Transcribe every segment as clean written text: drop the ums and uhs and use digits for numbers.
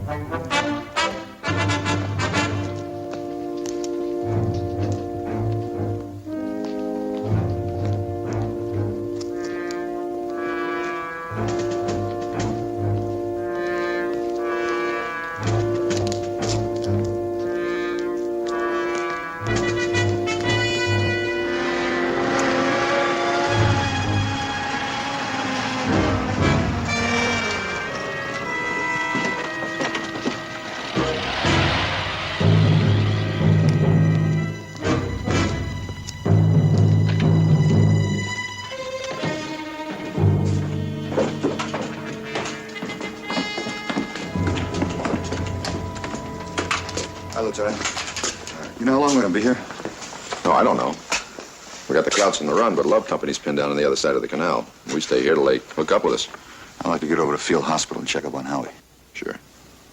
Hi, Lieutenant. You know how long we're gonna be here? No, I don't know. We got the Krauts on the run, but Love Company's pinned down on the other side of the canal. We stay here till they hook up with us. I'd like to get over to Field Hospital and check up on Howie. Sure.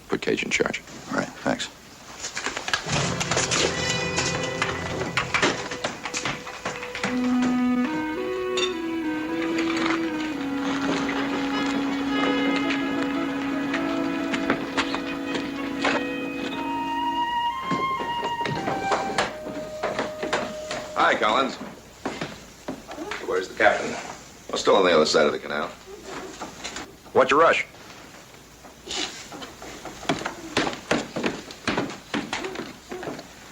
Put Cage in charge. All right, thanks. Hi, Collins. Where's the captain? Well, still on the other side of the canal. What's your rush?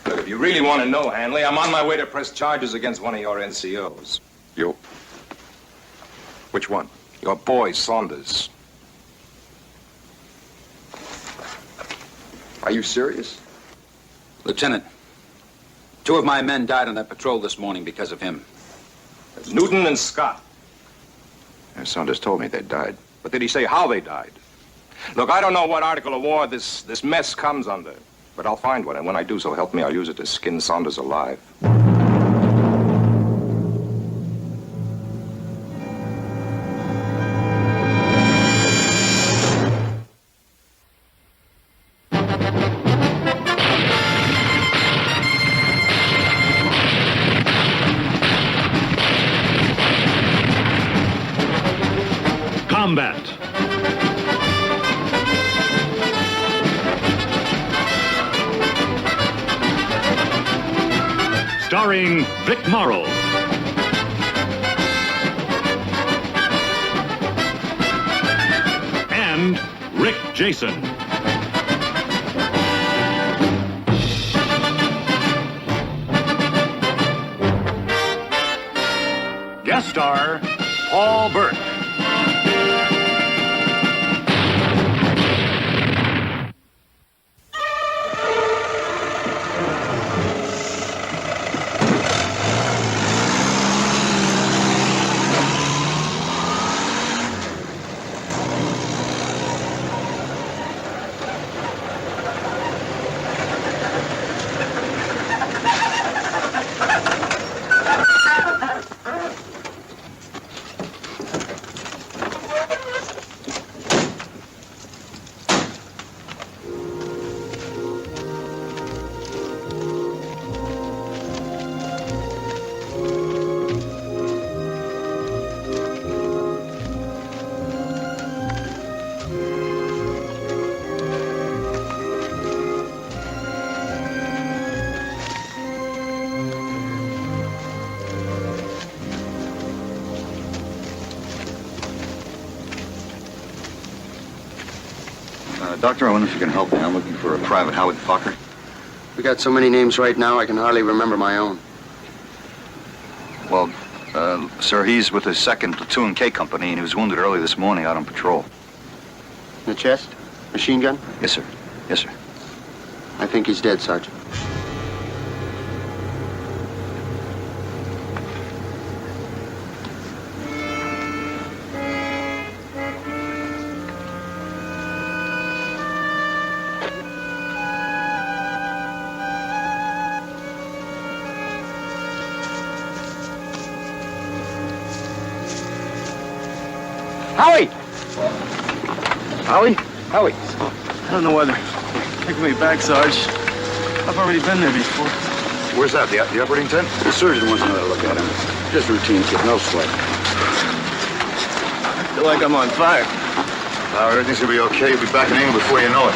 Look, if you really want to know, Hanley, I'm on my way to press charges against one of your NCOs. You? Which one? Your boy, Saunders. Are you serious? Lieutenant, 2 of my men died on that patrol this morning because of him. Newton and Scott. Saunders told me they died. But did he say how they died? Look, I don't know what article of war this mess comes under, but I'll find one, and when I do, so help me, I'll use it to skin Saunders alive. Combat. Starring Vic Morrow. And Rick Jason. Guest star Paul Burke. Doctor, I wonder if you can help me. I'm looking for a Private Howard Fokker. We got so many names right now, I can hardly remember my own. Well, sir, he's with the 2nd Platoon K Company, and he was wounded early this morning out on patrol. In the chest? Machine gun? Yes, sir. Yes, sir. I think he's dead, Sergeant. Howie! Howie? Howie! I don't know why they're taking me back, Sarge. I've already been there before. Where's that? The operating tent? The surgeon wants another look at him. Just routine, kid. No sweat. I feel like I'm on fire. Now, everything's gonna be okay. You'll be back in England before you know it.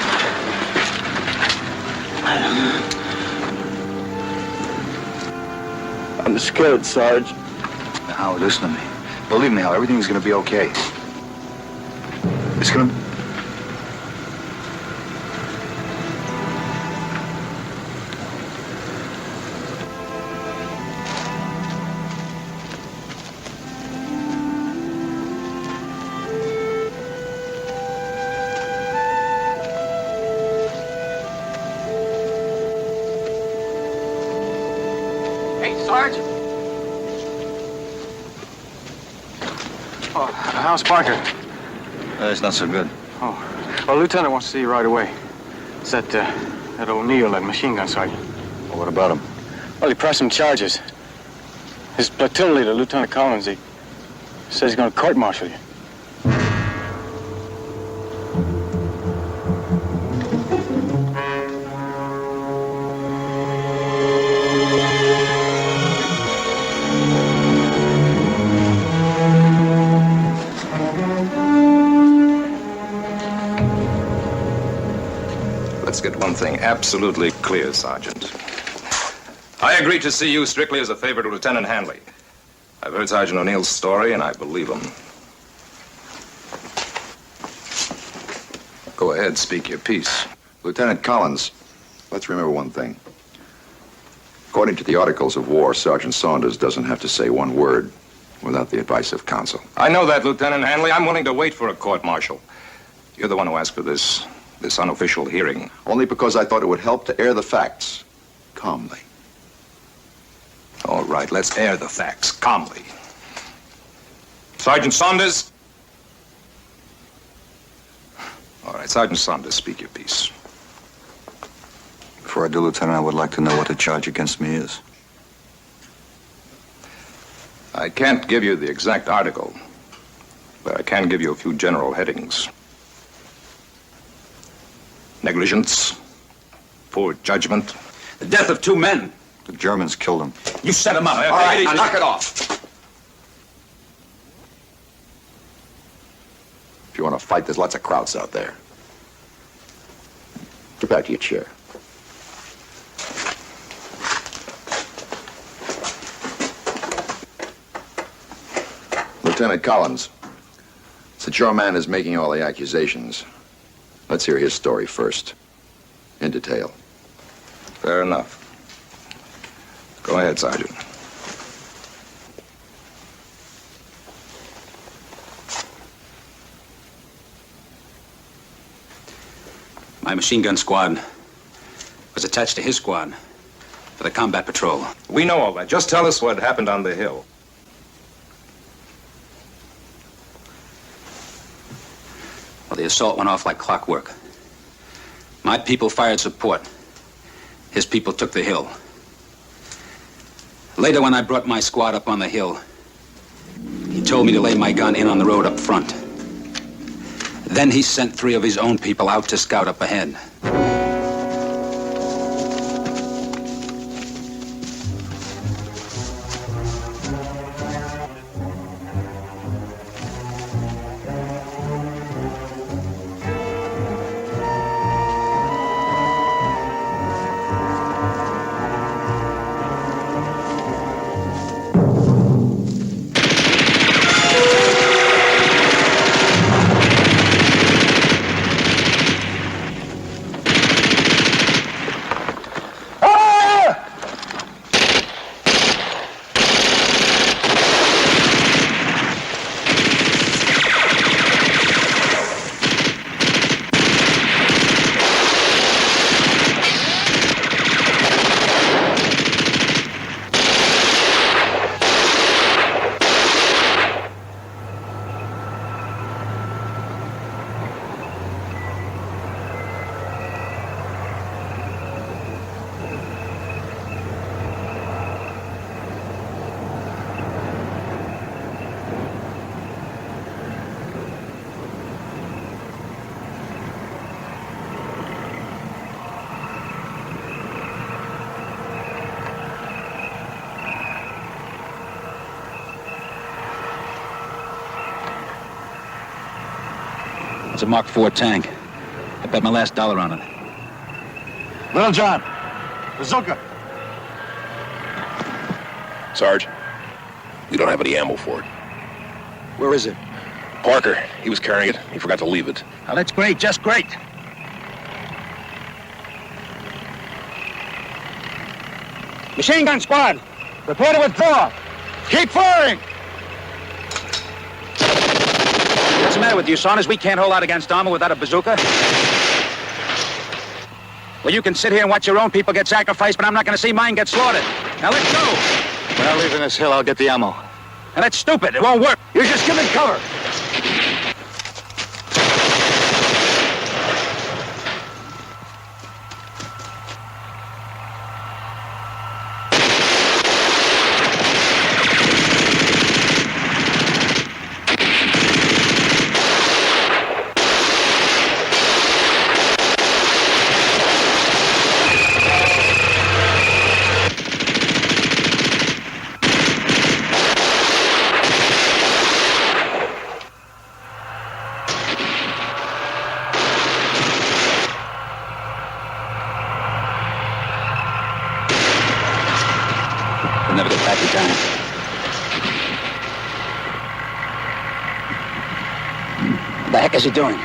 I'm scared, Sarge. Now, Howard, listen to me. Believe me, Howard, everything's gonna be okay. It's gonna... Hey, Sarge. Oh, how's Parker? It's not so good. Oh, well, Lieutenant wants to see you right away. It's that O'Neill, that machine gun sergeant. Well, what about him? Well, he pressed some charges. His platoon leader, Lieutenant Collins, he says he's going to court-martial you. Let's get one thing absolutely clear, Sergeant. I agreed to see you strictly as a favor to Lieutenant Hanley. I've heard Sergeant O'Neill's story, and I believe him. Go ahead, speak your piece. Lieutenant Collins, let's remember one thing. According to the Articles of War, Sergeant Saunders doesn't have to say one word without the advice of counsel. I know that, Lieutenant Hanley. I'm willing to wait for a court-martial. You're the one who asked for this unofficial hearing. Only because I thought it would help to air the facts calmly. All right, let's air the facts calmly. Sergeant Saunders? All right, Sergeant Saunders, speak your piece. Before I do, Lieutenant, I would like to know what the charge against me is. I can't give you the exact article, but I can give you a few general headings. Negligence, poor judgment. The death of 2 men. The Germans killed him. You set him up. All right, now knock it off. If you want to fight, there's lots of crowds out there. Get back to your chair. Lieutenant Collins, since your man is making all the accusations, let's hear his story first, in detail. Fair enough. Go ahead, Sergeant. My machine gun squad was attached to his squad for the combat patrol. We know all that. Just tell us what happened on the hill. Well, the assault went off like clockwork. My people fired support. His people took the hill. Later, when I brought my squad up on the hill, he told me to lay my gun in on the road up front. Then he sent 3 of his own people out to scout up ahead. It's a Mark IV tank. I bet my last dollar on it. Little John, bazooka. Sarge, we don't have any ammo for it. Where is it? Parker, he was carrying it. He forgot to leave it. Now, that's great, just great. Machine gun squad, prepare to withdraw. Keep firing! What's the matter with you, Saunders? We can't hold out against armor without a bazooka. Well, you can sit here and watch your own people get sacrificed, but I'm not going to see mine get slaughtered. Now, let's go. When I leave in this hill, I'll get the ammo. Now, that's stupid. It won't work. You just give me cover. We'll never get back in time. What the heck is he doing?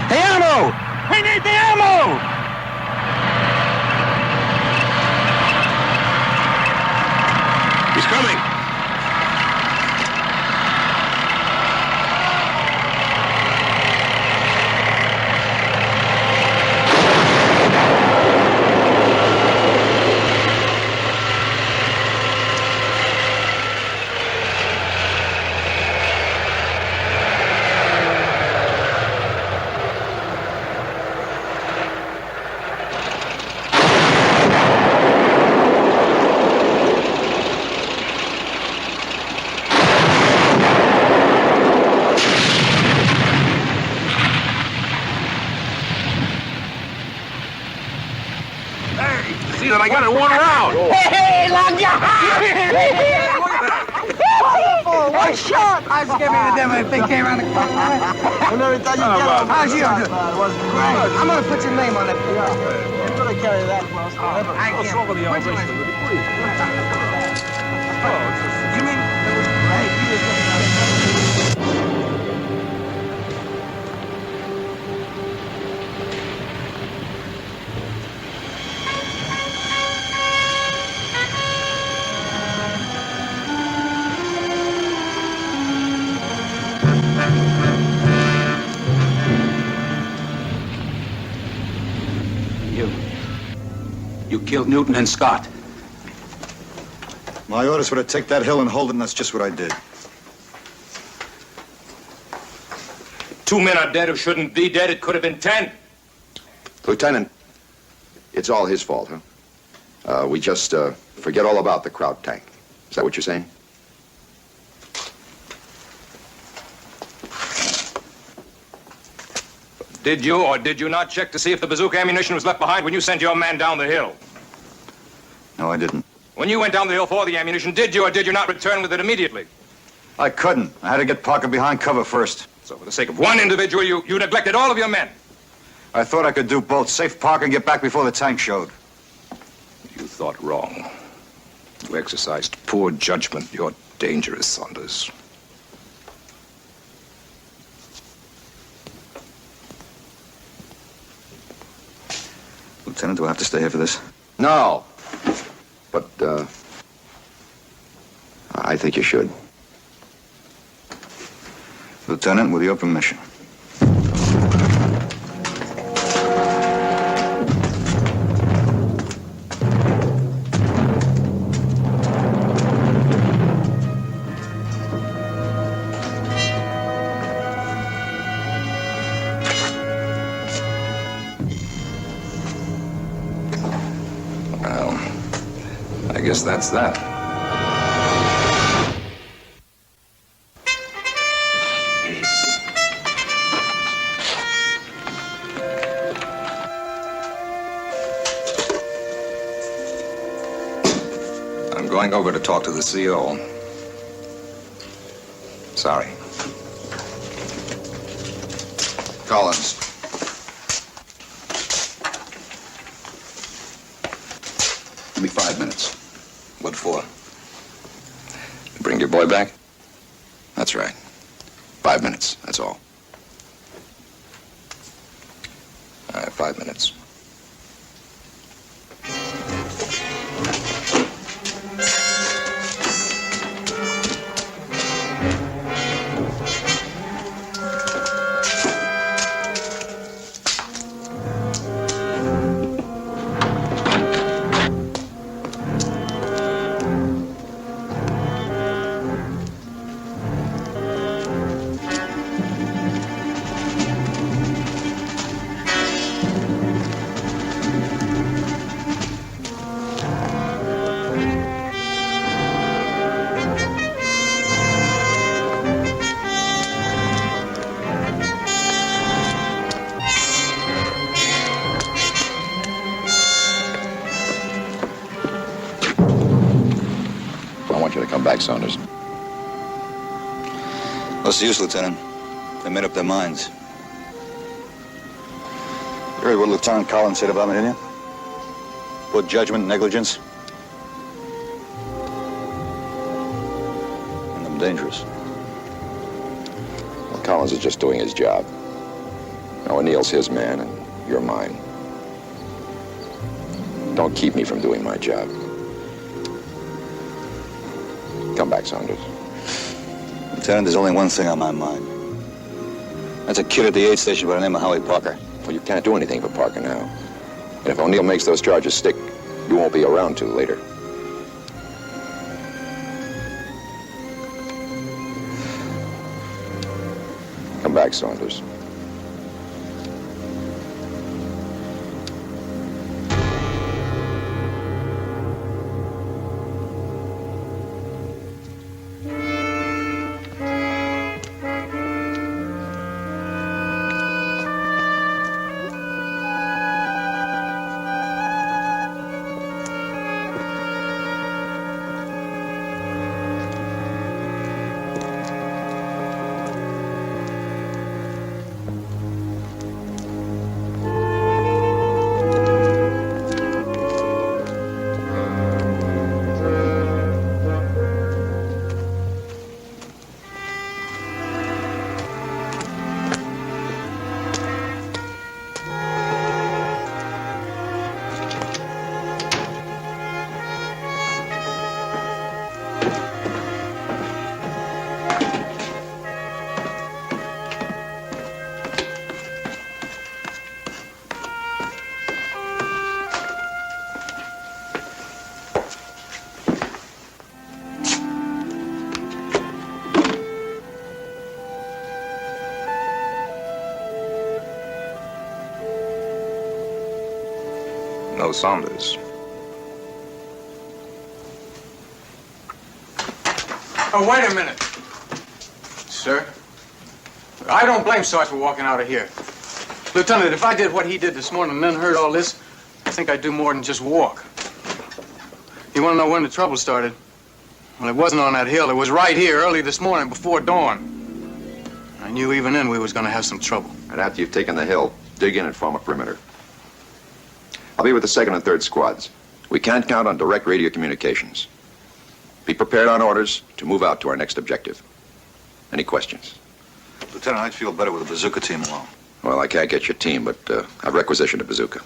The ammo! We need the ammo! He's coming. See that I got it one round. Hey, Lonja! One shot! I was giving it to them if they came around the corner. I never thought you'd get it. How's you? Great. I'm gonna put your name on it. You're gonna carry that close. I can't. You mean it was great? You were just... You killed Newton and Scott. My orders were to take that hill and hold it, and that's just what I did. 2 men are dead who shouldn't be dead. It could have been 10. Lieutenant, it's all his fault, huh? We just forget all about the crowd tank. Is that what you're saying? Did you or did you not check to see if the bazooka ammunition was left behind when you sent your man down the hill? No, I didn't. When you went down the hill for the ammunition, did you or did you not return with it immediately? I couldn't. I had to get Parker behind cover first. So for the sake of one individual, you neglected all of your men. I thought I could do both. Save Parker and get back before the tank showed. You thought wrong. You exercised poor judgment. You're dangerous, Saunders. Lieutenant, do I have to stay here for this? No. But, I think you should. Lieutenant, with your permission. Well, I guess that's that. going over to talk to the CO. Sorry. Collins. Give me 5 minutes. What for? Bring your boy back? That's right. 5 minutes, that's all. All right, 5 minutes. I want you to come back, Saunders. What's the use, Lieutenant? They made up their minds. You heard what Lieutenant Collins said about me, didn't you? Poor judgment, negligence. And I'm dangerous. Well, Collins is just doing his job. Now, O'Neill's his man, and you're mine. Don't keep me from doing my job. Come back, Saunders. Lieutenant, there's only one thing on my mind. That's a kid at the aid station by the name of Howie Parker. Well, you can't do anything for Parker now. And if O'Neill makes those charges stick, you won't be around to later. Come back, Saunders. No Saunders. Oh, wait a minute. Sir? I don't blame Sarge for walking out of here. Lieutenant, if I did what he did this morning and then heard all this, I think I'd do more than just walk. You want to know when the trouble started? Well, it wasn't on that hill. It was right here early this morning before dawn. I knew even then we was going to have some trouble. And after you've taken the hill, dig in and form a perimeter. I'll be with the 2nd and 3rd squads. We can't count on direct radio communications. Be prepared on orders to move out to our next objective. Any questions? Lieutenant, I'd feel better with a bazooka team along. Well, I can't get your team, but I've requisitioned a bazooka.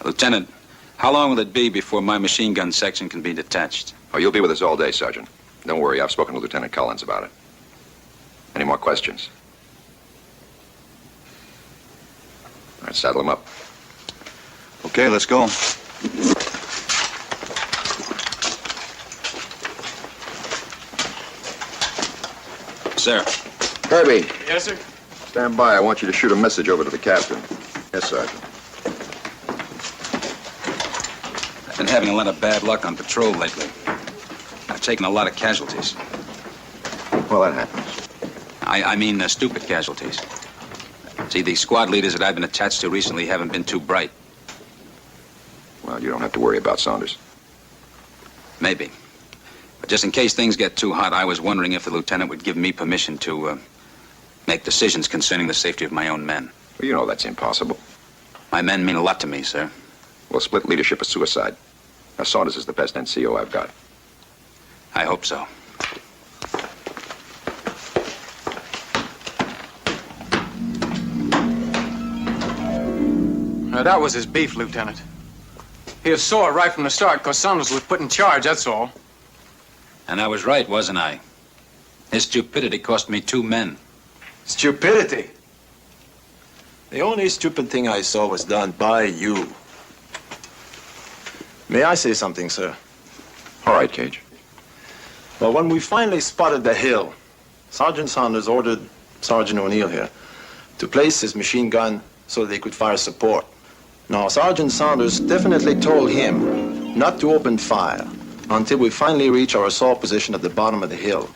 Lieutenant, how long will it be before my machine gun section can be detached? Oh, you'll be with us all day, Sergeant. Don't worry, I've spoken to Lieutenant Collins about it. Any more questions? All right, saddle him up. Okay, let's go. Sir. Kirby, Yes, sir? stand by. I want you to shoot a message over to the captain. Yes, Sergeant. I've been having a lot of bad luck on patrol lately. I've taken a lot of casualties. Well, that happens. I mean stupid casualties. See, the squad leaders that I've been attached to recently haven't been too bright. Well, you don't have to worry about Saunders. Maybe. But just in case things get too hot, I was wondering if the lieutenant would give me permission to make decisions concerning the safety of my own men. Well, you know that's impossible. My men mean a lot to me, sir. Well, split leadership is suicide. Now, Saunders is the best NCO I've got. I hope so. Now, that was his beef, Lieutenant. He was sore right from the start because Saunders was put in charge, that's all. And I was right, wasn't I? His stupidity cost me 2 men. Stupidity? The only stupid thing I saw was done by you. May I say something, sir? All right, Cage. Well, when we finally spotted the hill, Sergeant Saunders ordered Sergeant O'Neill here to place his machine gun so that they could fire support. Now, Sergeant Saunders definitely told him not to open fire until we finally reach our assault position at the bottom of the hill.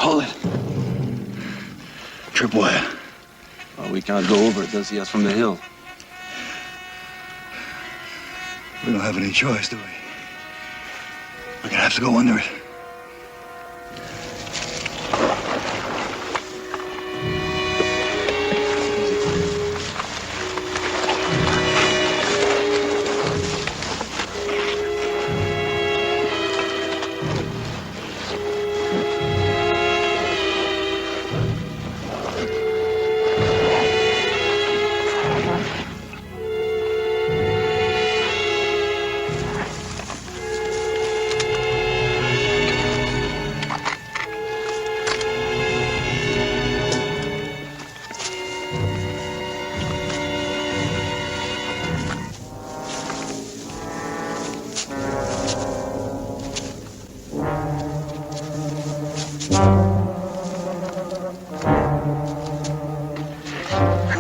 Hold it. Tripwire. Well, we can't go over it. They'll see us from the hill. We don't have any choice, do we? We're gonna have to go under it.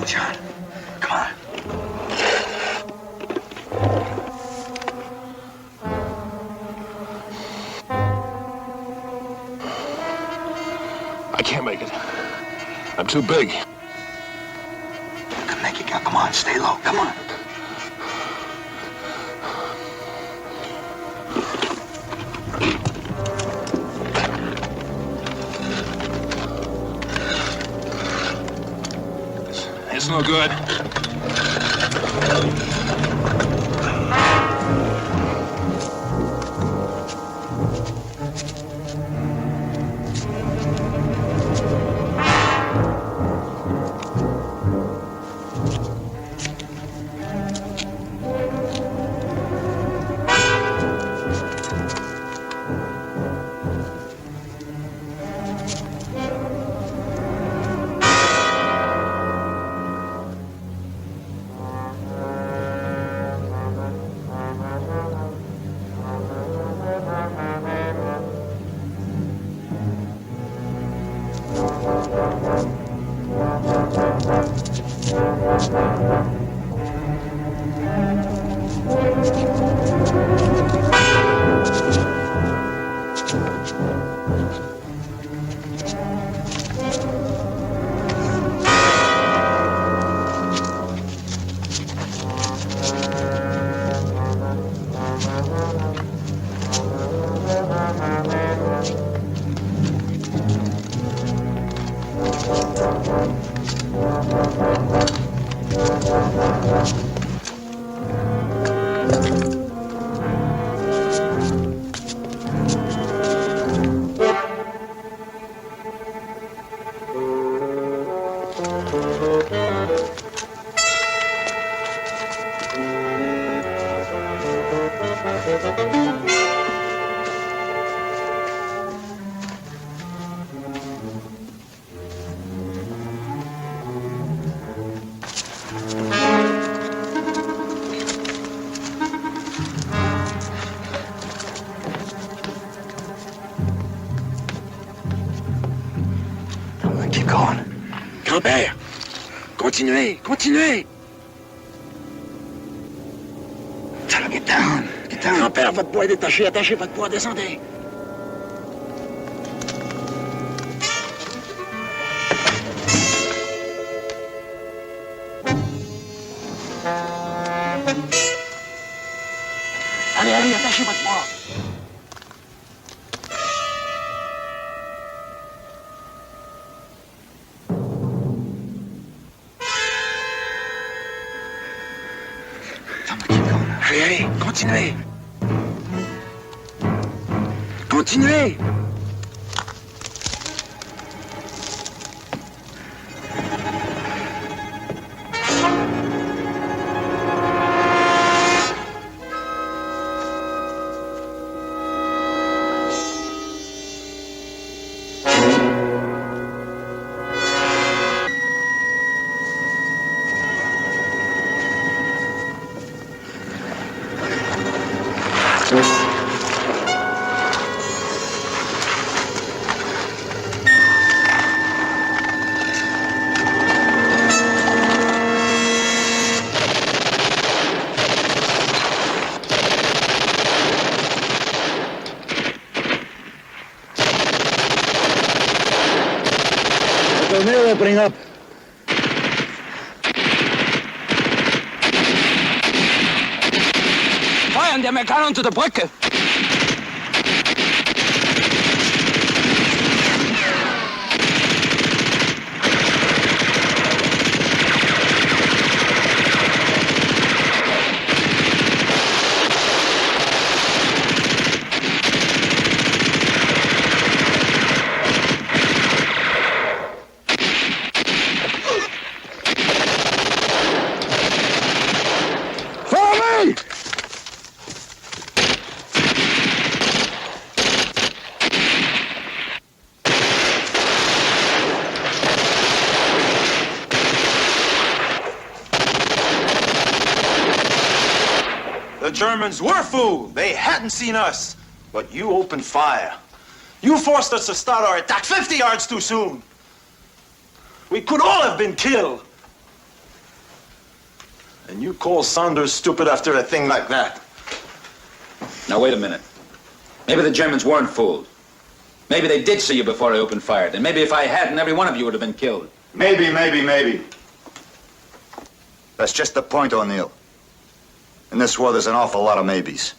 John, come on. I can't make it. I'm too big. You can make it, Cal. Come on, stay low. Come on. It's no good. Keep going. Grand-père, continuez, continuez. Tell him, get down. Get down. Grand-père, votre poids est détaché, attachez votre poids, descendez. Allez, allez, attachez votre poids. Allez, allez, continuez. Continuez. They're opening up. Feuern die Amerikaner unter der Brücke! The Germans were fooled. They hadn't seen us. But you opened fire. You forced us to start our attack 50 yards too soon. We could all have been killed. And you call Saunders stupid after a thing like that. Now, wait a minute. Maybe the Germans weren't fooled. Maybe they did see you before I opened fire. And maybe if I hadn't, every one of you would have been killed. Maybe. That's just the point, O'Neill. In this war, there's an awful lot of maybes.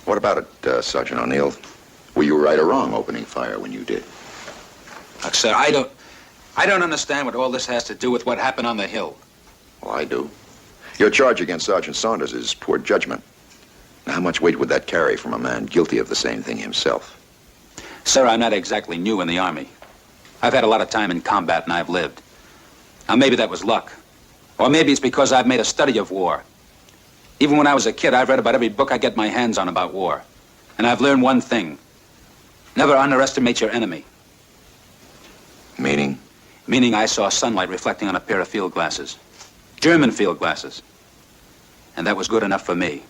What about it, Sergeant O'Neill? Were you right or wrong opening fire when you did? Look, sir, I don't understand what all this has to do with what happened on the hill. Well, I do. Your charge against Sergeant Saunders is poor judgment. Now, how much weight would that carry from a man guilty of the same thing himself? Sir, I'm not exactly new in the Army. I've had a lot of time in combat and I've lived. Now, maybe that was luck. Or maybe it's because I've made a study of war. Even when I was a kid, I've read about every book I get my hands on about war. And I've learned one thing. Never underestimate your enemy. Meaning? Meaning I saw sunlight reflecting on a pair of field glasses. German field glasses. And that was good enough for me.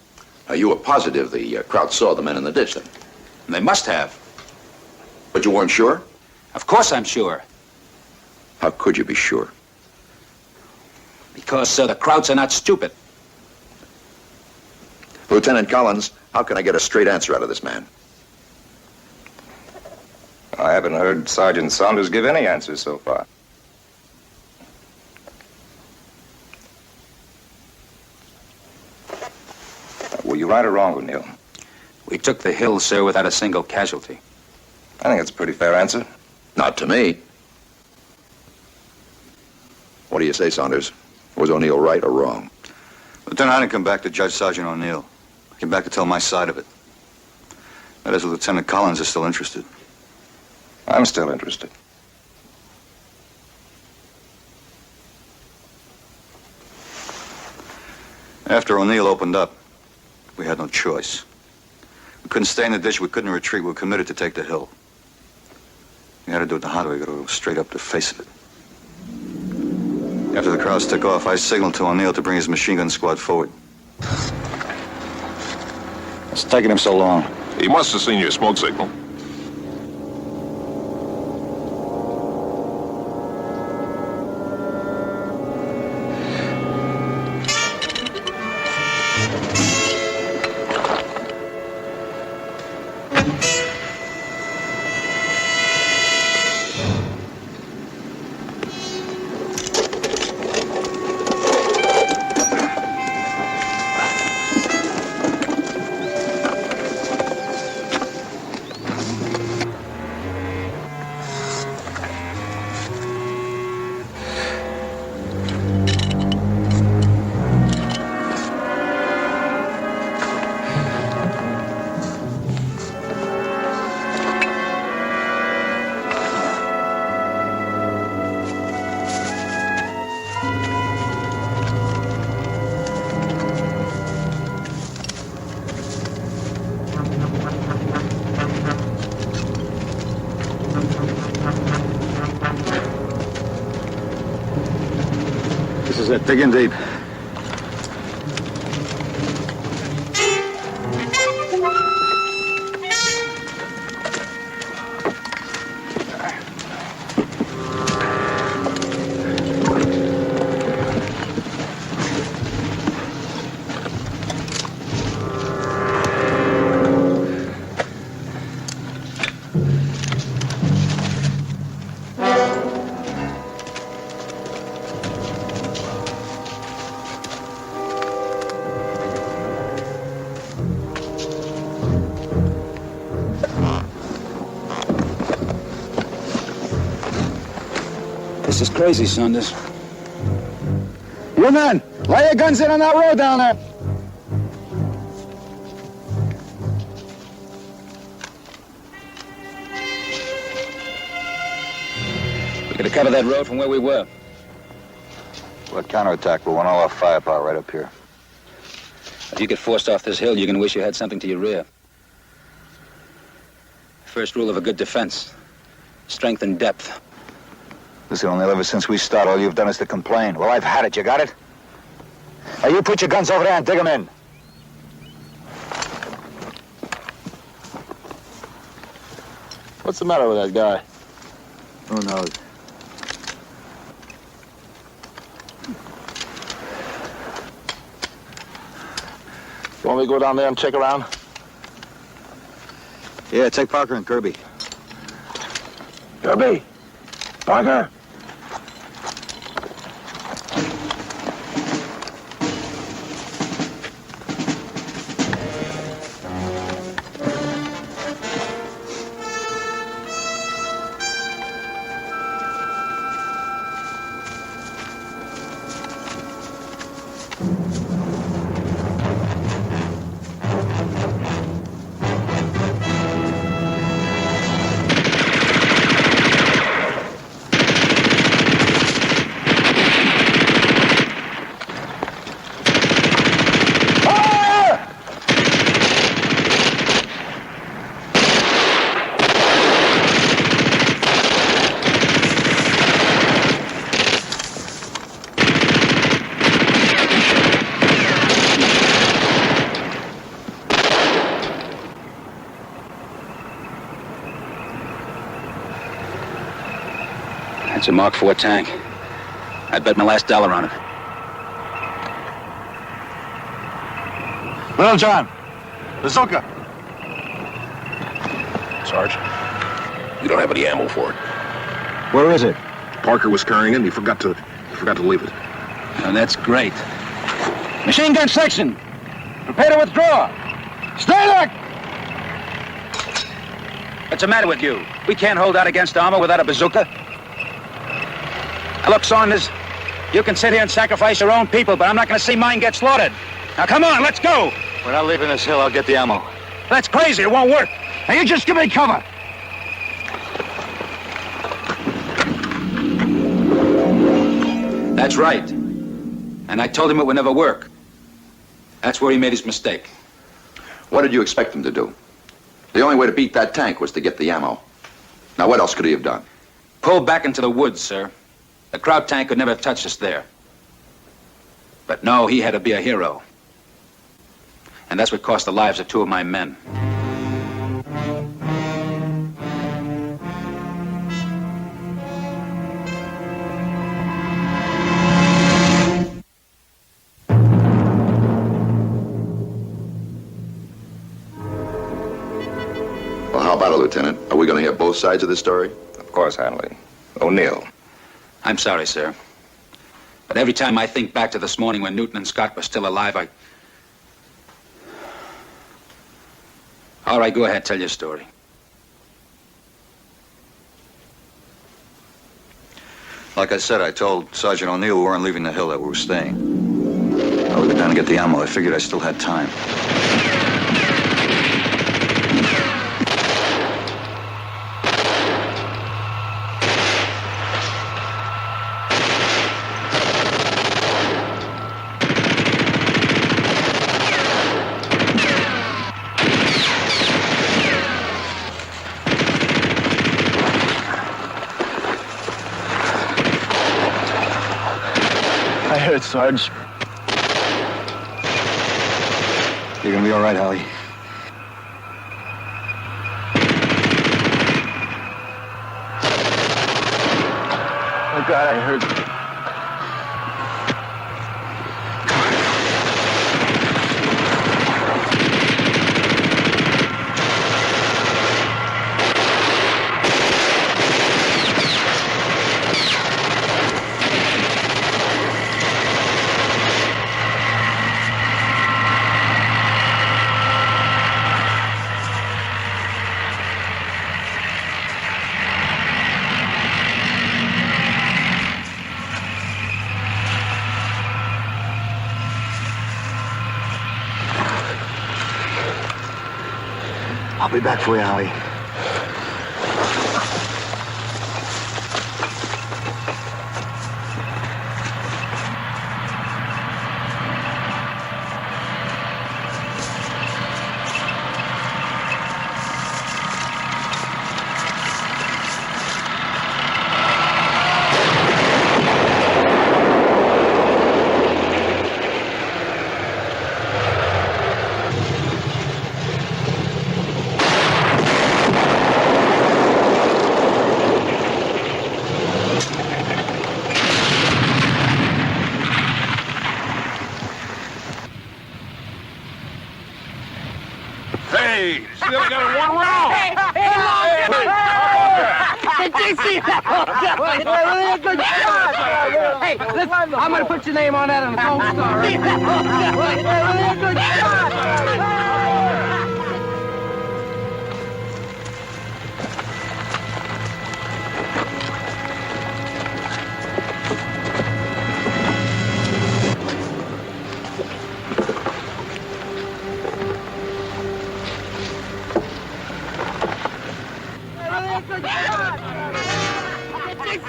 You were positive the crowd saw the men in the ditch, then? They must have. But you weren't sure? Of course I'm sure. How could you be sure? Because, sir, the Krauts are not stupid. Lieutenant Collins, how can I get a straight answer out of this man? I haven't heard Sergeant Saunders give any answers so far. you right or wrong, O'Neill? We took the hill, sir, without a single casualty. I think it's a pretty fair answer. Not to me. What do you say, Saunders? Was O'Neill right or wrong? Lieutenant, I didn't come back to judge Sergeant O'Neill. I came back to tell my side of it. That is, Lieutenant Collins is still interested. I'm still interested. After O'Neill opened up, we had no choice. We couldn't stay in the ditch, we couldn't retreat, we were committed to take the hill. We had to do it the hard way, we got to go straight up to the face of it. After the crowds took off, I signaled to O'Neill to bring his machine gun squad forward. What's taking him so long? He must have seen your smoke signal. This is it. Dig in deep. This is crazy, Saunders. You men, lay your guns in on that road down there. We could have covered that road from where we were. We'll counterattack. We'll want all our firepower right up here. If you get forced off this hill, you're going to wish you had something to your rear. First rule of a good defense: strength and depth. Listen, O'Neill, ever since we started, all you've done is to complain. Well, I've had it. You got it? Now, you put your guns over there and dig them in. What's the matter with that guy? Who knows? You want me to go down there and check around? Yeah, take Parker and Kirby. Kirby! Parker! It's a Mark IV tank. I'd bet my last dollar on it. Little John, bazooka. Sarge, you don't have any ammo for it. Where is it? Parker was carrying it and he forgot to leave it. Oh, that's great. Machine gun section. Prepare to withdraw. Stay there! What's the matter with you? We can't hold out against armor without a bazooka. Now, look, Saunders, you can sit here and sacrifice your own people, but I'm not going to see mine get slaughtered. Now, come on, let's go. We're not leaving this hill. I'll get the ammo. That's crazy. It won't work. Now, you just give me cover. That's right. And I told him it would never work. That's where he made his mistake. What did you expect him to do? The only way to beat that tank was to get the ammo. Now, what else could he have done? Pull back into the woods, sir. The crowd tank could never have touched us there. But no, he had to be a hero. And that's what cost the lives of 2 of my men. Well, how about it, Lieutenant? Are we going to hear both sides of the story? Of course, Hanley. O'Neill. I'm sorry, sir. But every time I think back to this morning when Newton and Scott were still alive, All right, go ahead, tell your story. Like I said, I told Sergeant O'Neill we weren't leaving the hill, that we were staying. I would go down and get the ammo. I figured I still had time. I heard, Sarge. You're gonna be all right, Hallie. Oh, God, I heard. I'll be back for you, Howie. Hey, see that we got it one round. Did you see that? Good shot. Hey, listen, I'm going to put your name on that on the Gold Star. Right? Good shot.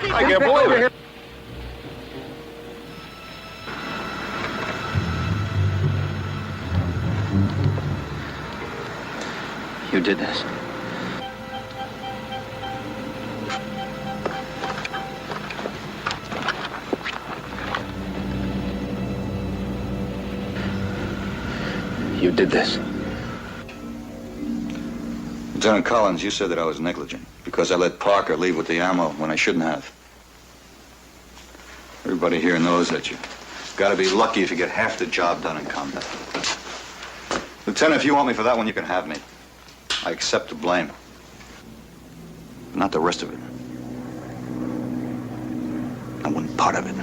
I can't believe it. You did this. You did this. Lieutenant Collins, you said that I was negligent because I let Parker leave with the ammo when I shouldn't have. Everybody here knows that you gotta be lucky if you get half the job done in combat. Lieutenant, if you want me for that one, you can have me. I accept the blame. But not the rest of it. I wasn't part of it.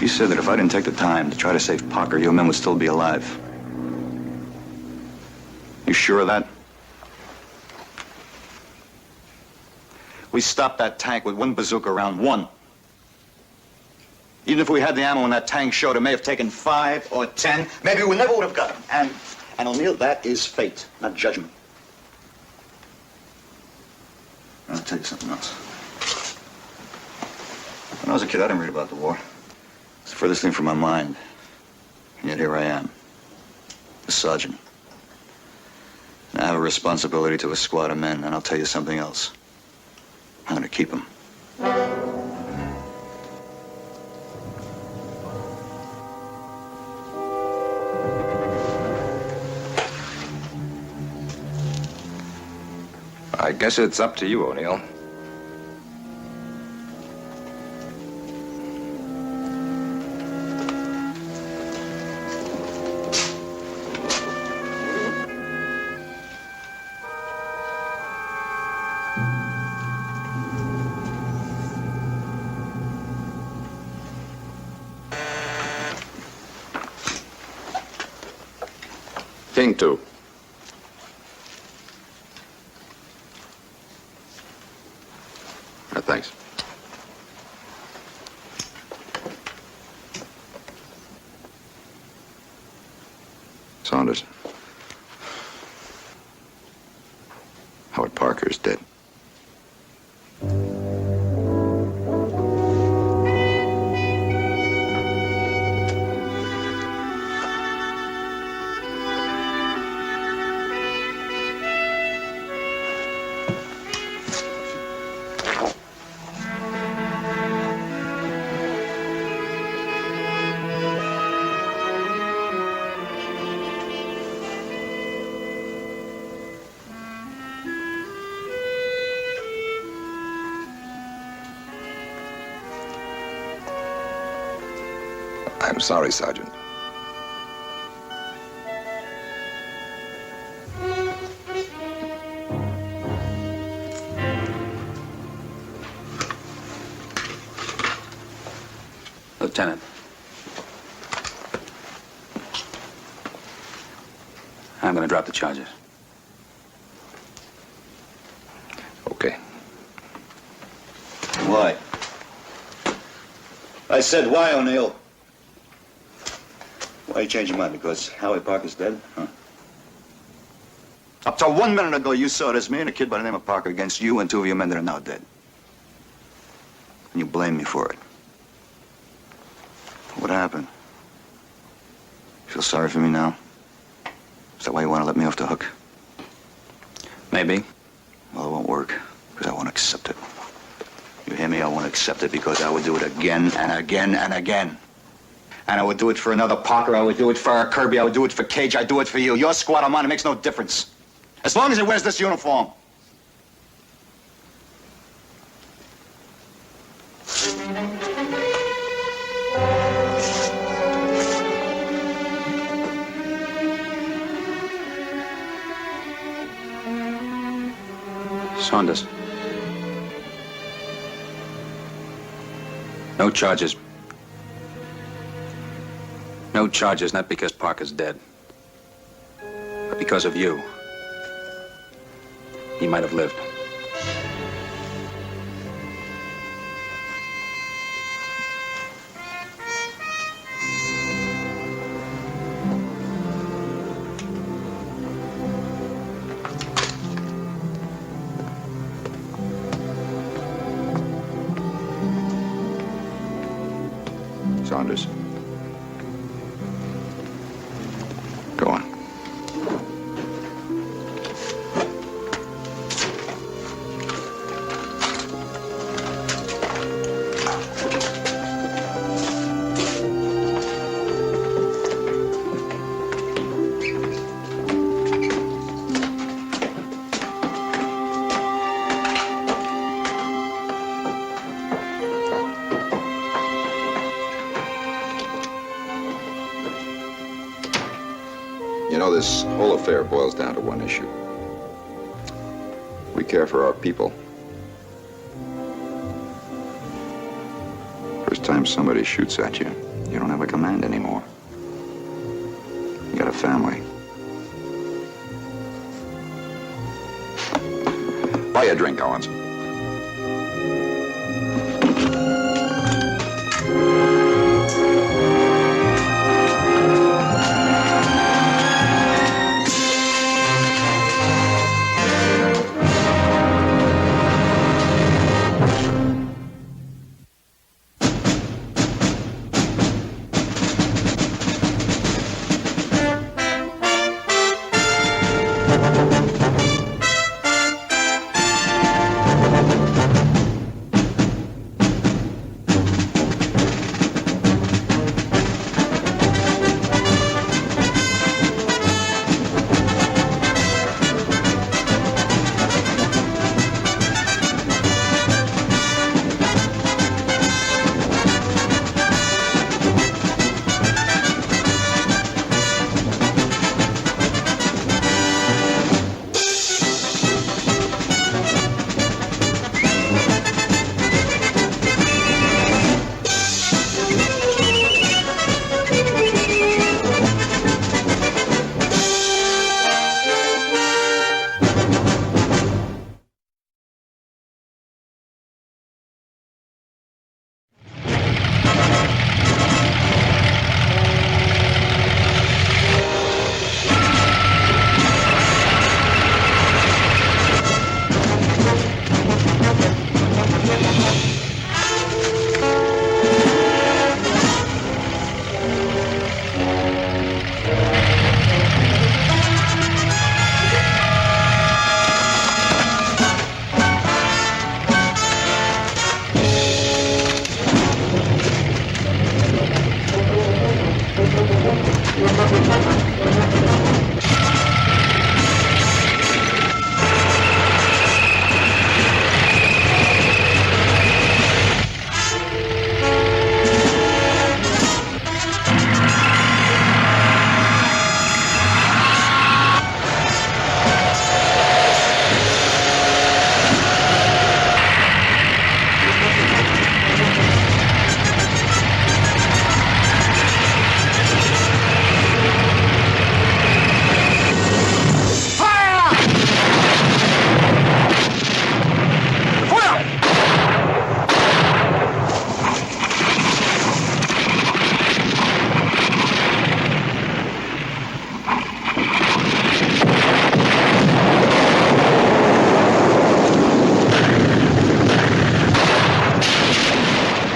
You said that if I didn't take the time to try to save Parker, your men would still be alive. You sure of that? We stopped that tank with one bazooka round, one. Even if we had the ammo in that tank showed, it may have taken 5 or 10. Maybe we never would have got him. And O'Neill, that is fate, not judgment. I'll tell you something else. When I was a kid, I didn't read about the war. It's the furthest thing from my mind. And yet here I am, a sergeant. And I have a responsibility to a squad of men, and I'll tell you something else. I'm gonna keep them. I guess it's up to you, O'Neill. King 2. Thanks. Saunders. Howard Parker is dead. I'm sorry, Sergeant. Lieutenant. I'm going to drop the charges. Okay. Why? I said why, O'Neill? Why you change your mind? Because Howard Parker's dead? Huh? Up to 1 minute ago, you saw it as me and a kid by the name of Parker against you and 2 of your men that are now dead. And you blame me for it. What happened? You feel sorry for me now? Is that why you want to let me off the hook? Maybe. Well, it won't work, because I won't accept it. You hear me? I won't accept it because I would do it again and again and again. And I would do it for another Parker. I would do it for Kirby. I would do it for Cage. I'd do it for you. Your squad or mine, it makes no difference. As long as it wears this uniform. Saunders. No charges. No charges, not because Parker's dead, but because of you. He might have lived. Saunders. Go on. You know, this whole affair boils down to one issue. We care for our people. First time somebody shoots at you, You don't have a command anymore. You got a family. Buy a drink, Owens.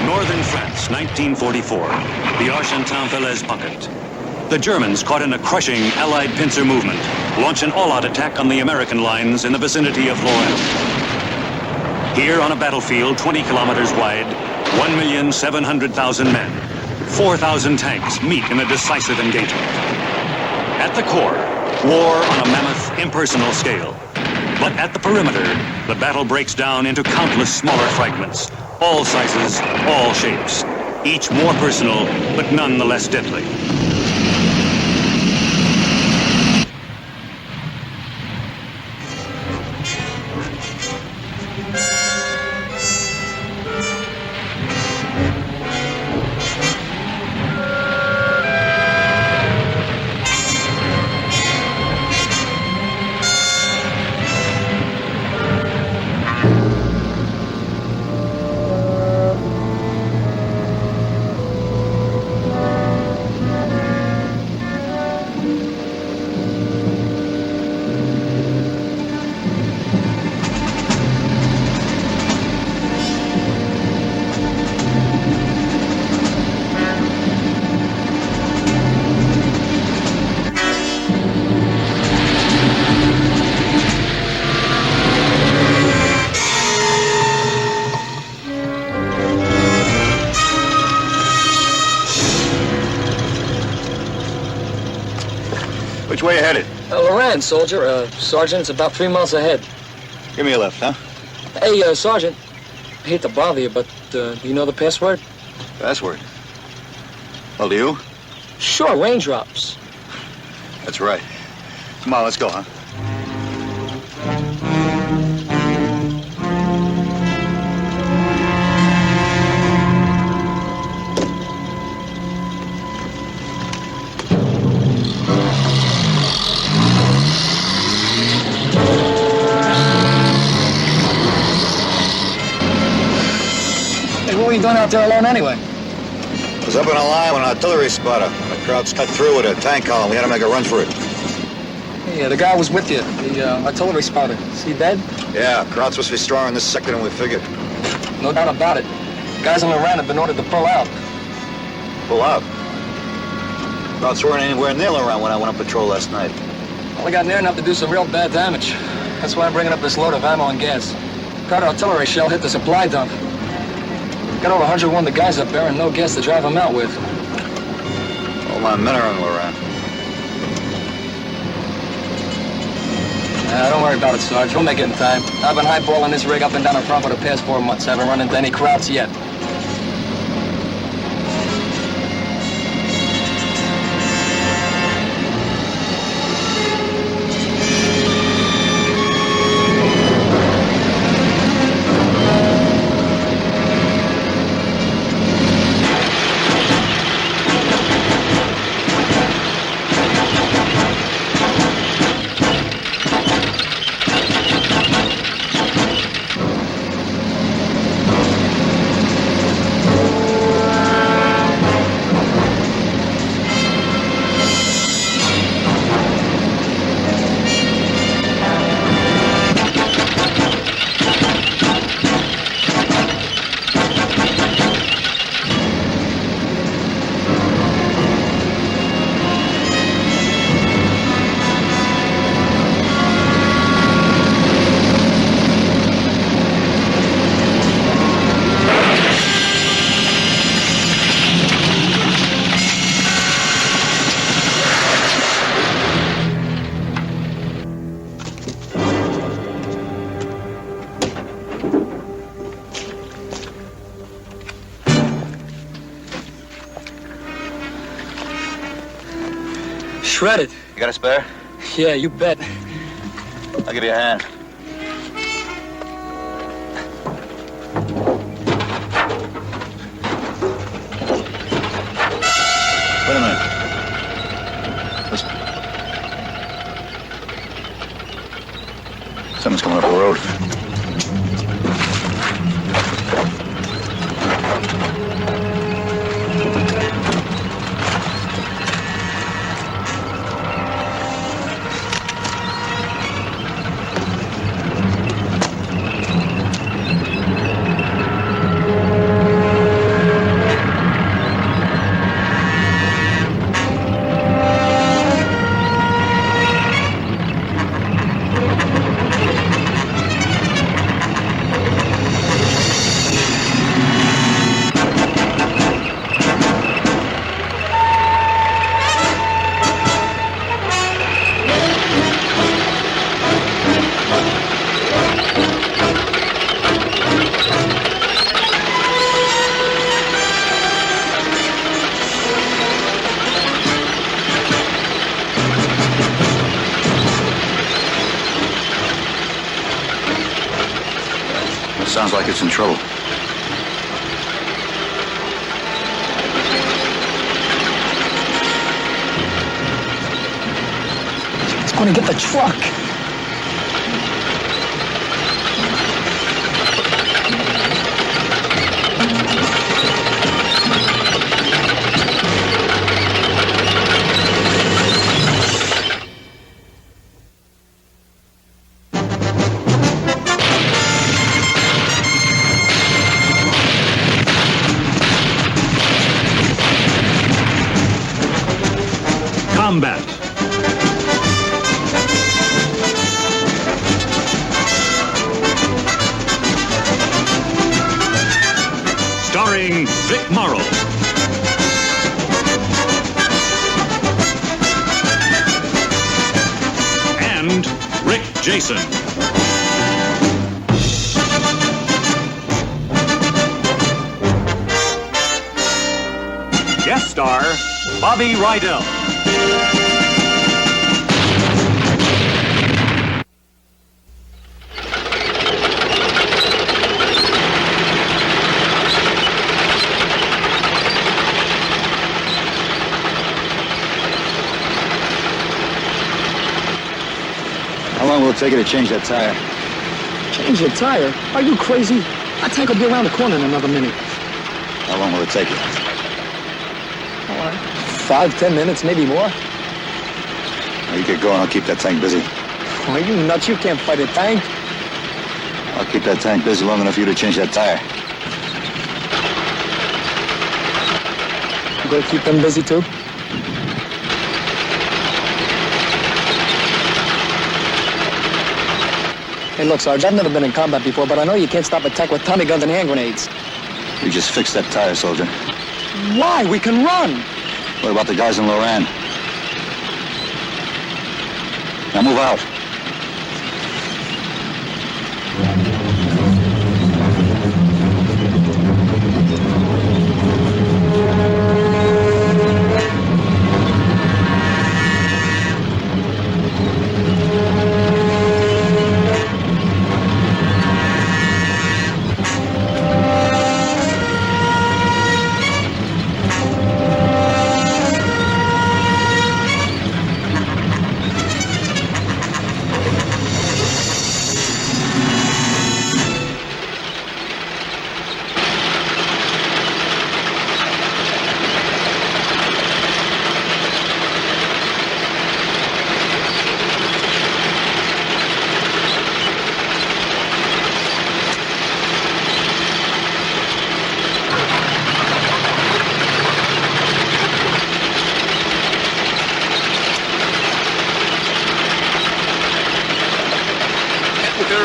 Northern France, 1944. The Argentan-Falaise pocket. The Germans, caught in a crushing Allied pincer movement, launch an all-out attack on the American lines in the vicinity of Lorient. Here on a battlefield 20 kilometers wide, 1,700,000 men, 4,000 tanks meet in a decisive engagement. At the core, war on a mammoth, impersonal scale. But at the perimeter, the battle breaks down into countless smaller fragments, all sizes, all shapes, each more personal, but none the less deadly. Which way you headed? Lorraine, soldier. Sergeant's about 3 miles ahead. Give me a lift, huh? Hey, Sergeant. I hate to bother you, but do you know the password? Password? Well, do you? Sure, raindrops. That's right. Come on, let's go, huh? doing out there alone anyway? I was up on a line with an artillery spotter. The crowd's cut through with a tank column. We had to make a run for it. Yeah, the guy was with you, the artillery spotter. Is he dead? Yeah, crowd's supposed to be stronger in this sector than we figured. No doubt about it. Guys on the run have been ordered to pull out. Pull out? Crowds weren't anywhere near around when I went on patrol last night. Well, I got near enough to do some real bad damage. That's why I'm bringing up this load of ammo and gas. Got an artillery shell hit the supply dump. Got over 101 the guys up there and no gas to drive them out with. All my men are in Lorraine. Don't worry about it, Sarge. We'll make it in time. I've been highballing this rig up and down the front for the past 4 months. Haven't run into any crowds yet. Shredded. You got a spare? Yeah, you bet. I'll give you a hand. Wait a minute. Listen. Someone's coming up the road. Sounds like it's in trouble. It's going to get the truck. Combat. Starring Vic Morrow. And Rick Jason. Guest star, Bobby Rydell. How long will it take you to change that tire? Change your tire? Are you crazy? That tank will be around the corner in another minute. How long will it take you? 5, 10 minutes, maybe more. You get going, I'll keep that tank busy. Are you nuts? You can't fight a tank. I'll keep that tank busy long enough for you to change that tire. You gonna keep them busy, too? Hey, look, Sarge, I've never been in combat before, but I know you can't stop a tank with Tommy guns and hand grenades. You just fixed that tire, soldier. Why? We can run! What about the guys in Loran? Now move out.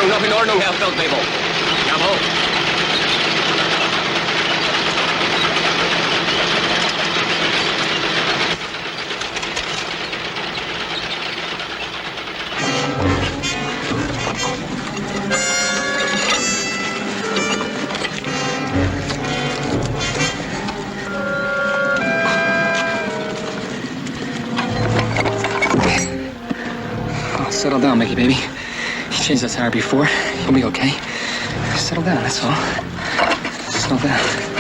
Noch in Ordnung, Herr Feldwebel. Jawohl. Oh, settle down, Mickey, baby. You changed that tire before. You'll be okay. Settle down, that's all. Settle down.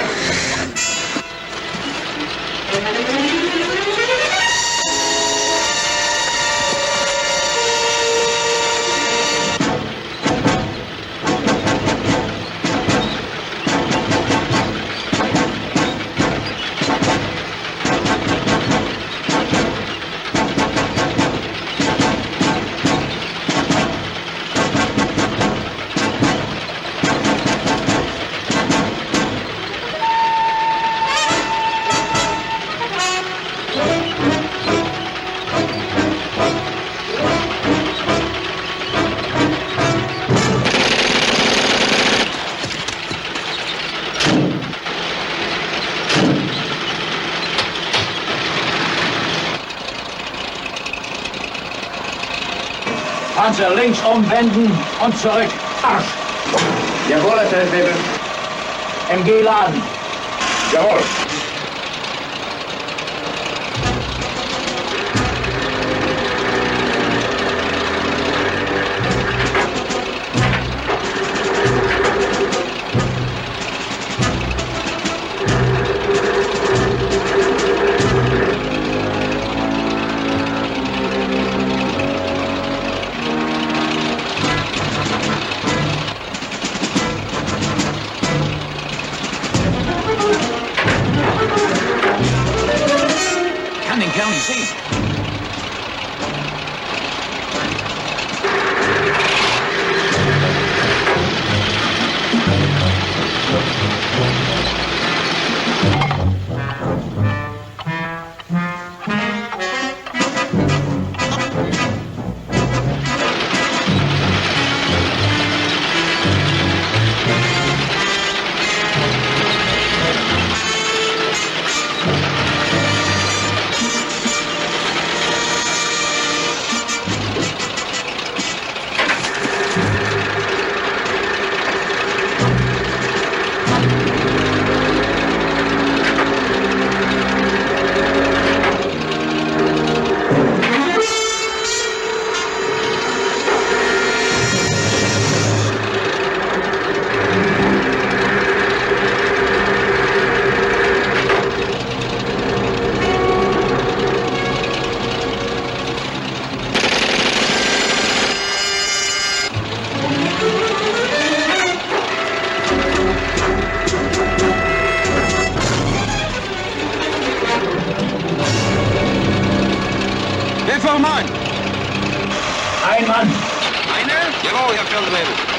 Panzer links umwenden und zurück. Arsch! Jawohl, Herr Feldwebel. MG laden. Jawohl. Jawohl, Herr Feldwebel.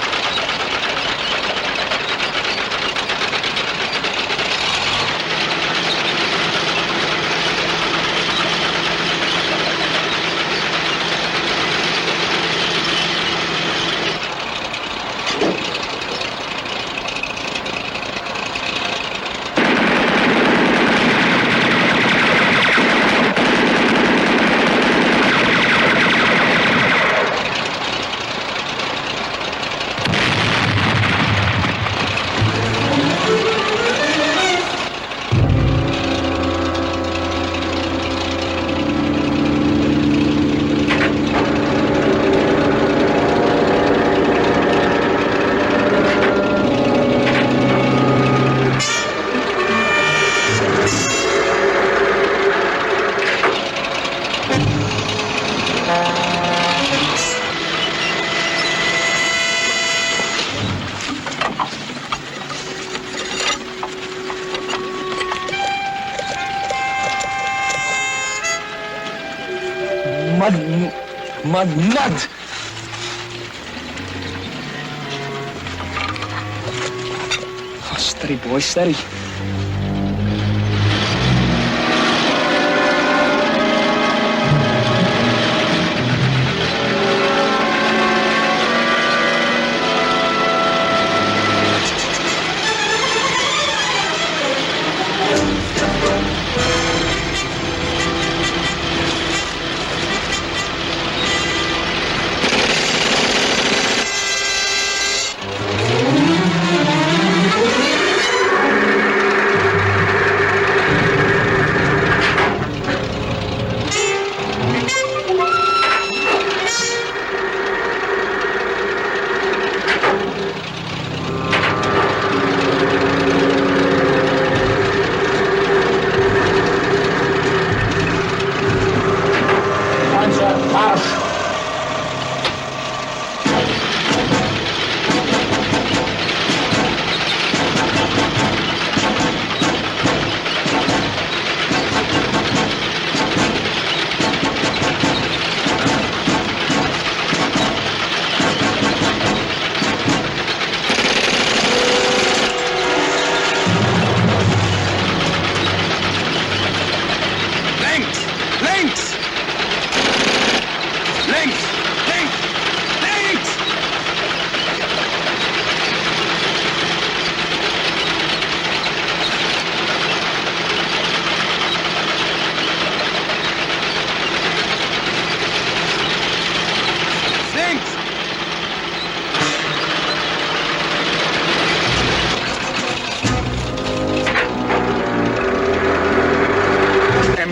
Mud. Oh, steady, boy, steady.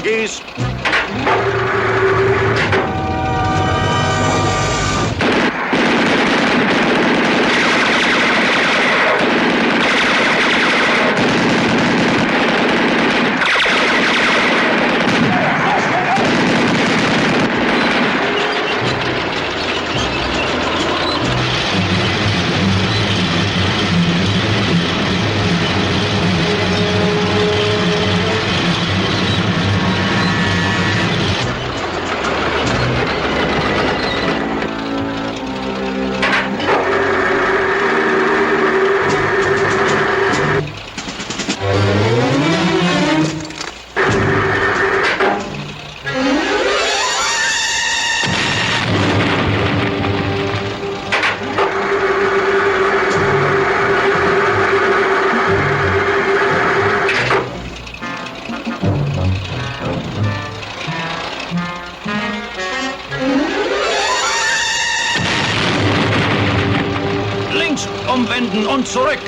MGs. Umwenden und zurück.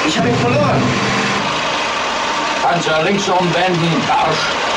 Ich habe ihn verloren. Panzer links umwenden, Marsch.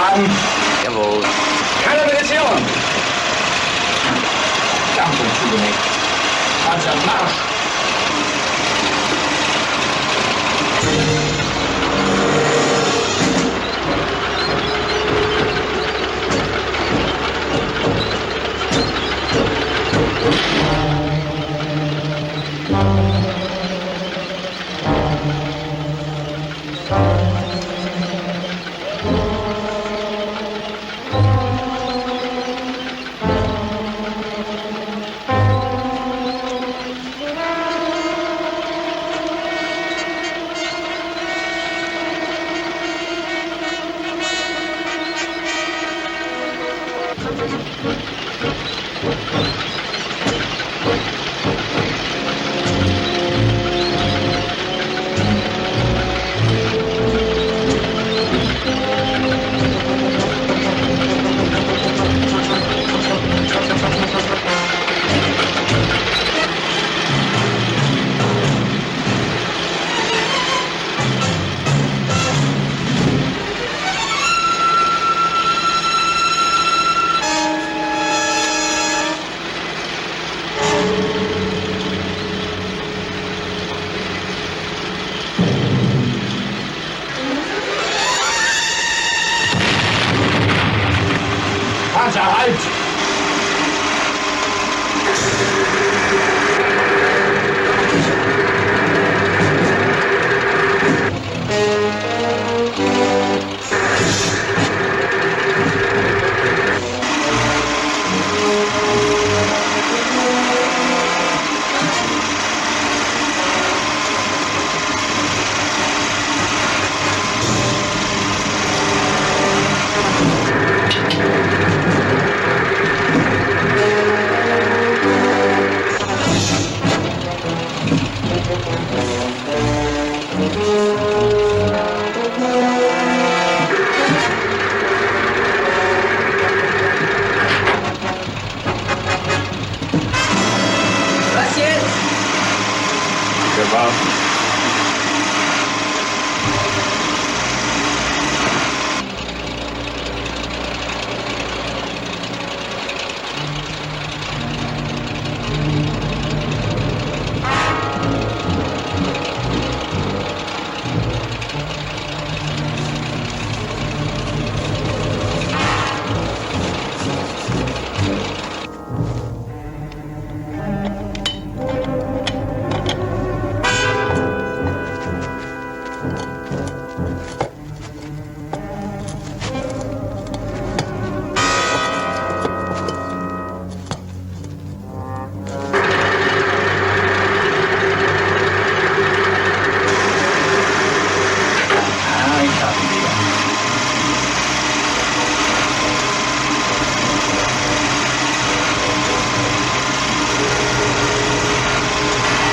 An. Jawohl. Keine Petition. Dampfung zugenäht. Panzer Marsch. Panzer, halt! Was jetzt? Gewartet.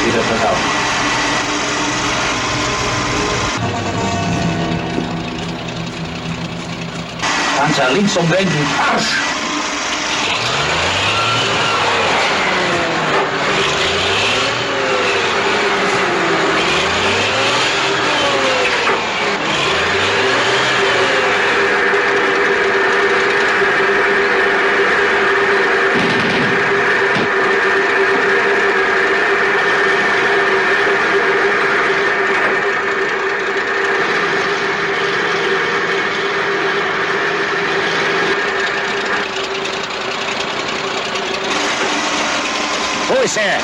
Wieder versaut. Panzer links umwenden. Marsch! Wo ist er?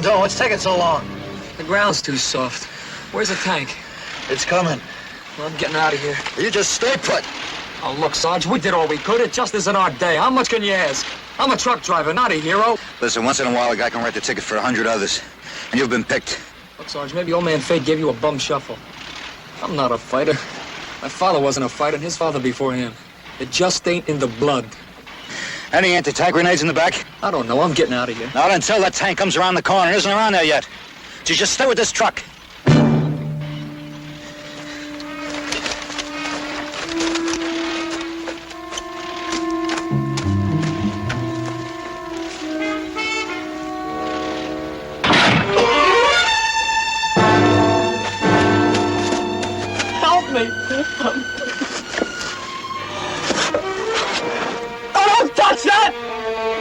doing? What's taking so long? The ground's too soft. Where's the tank? It's coming. Well, I'm getting out of here. You just stay put. Oh, look, Sarge, we did all we could. It just isn't our day. How much can you ask? I'm a truck driver, not a hero. Listen, once in a while, a guy can write the ticket for 100 others. And you've been picked. Look, Sarge, maybe old man Fate gave you a bum shuffle. I'm not a fighter. My father wasn't a fighter, and his father before him. It just ain't in the blood. Any anti-tank grenades in the back? I don't know. I'm getting out of here. Not until that tank comes around the corner. It isn't around there yet. So just stay with this truck. Help me! Oh, don't touch that!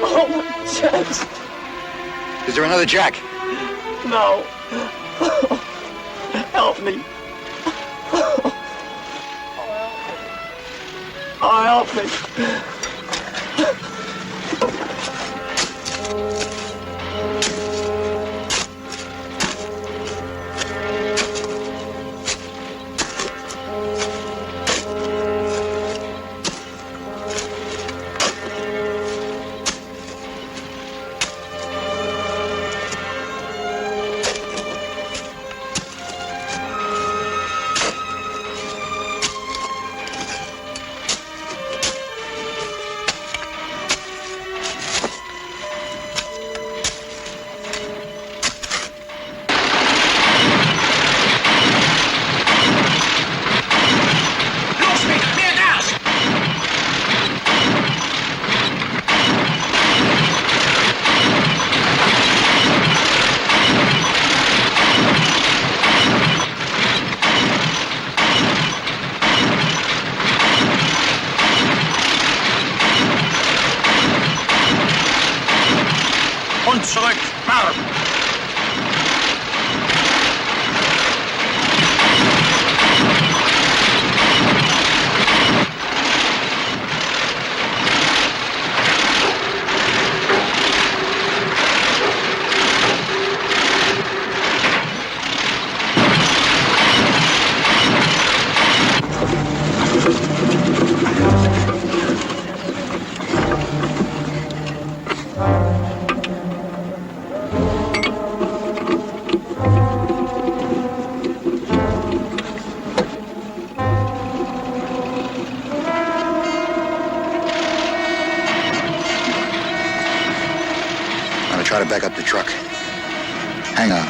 Oh, my chest. Is there another jack? No. Help me. Oh, help me. Und zurück, Mark! I'm gonna try to back up the truck. Hang on.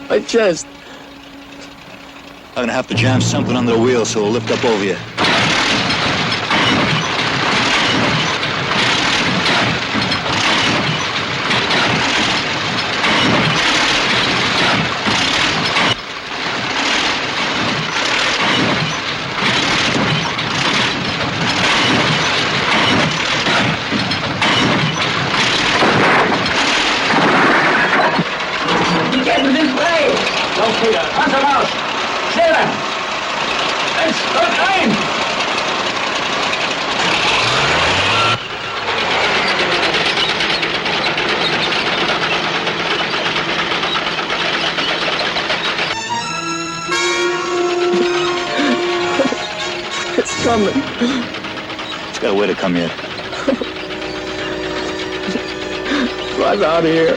My chest. I'm gonna have to jam something under the wheel so it'll lift up over you. Die Ketten sind frei! Los, Peter, Panzer raus! Schneller! Es rückt ein! It's coming. It's got a way to come yet. Drive out of here.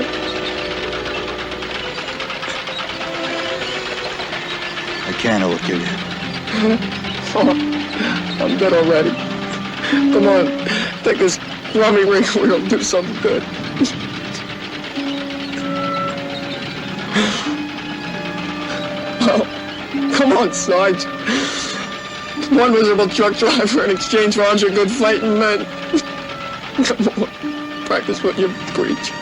I can't overkill you. Oh, I'm dead already. Come on, take this rummy ring. We're gonna do something good. Oh, come on, Sarge. One miserable truck driver in exchange for 100 good fighting men. Come on, practice what you preach.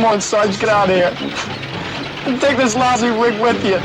Come on, Sarge, get out of here. And take this lousy rig with you.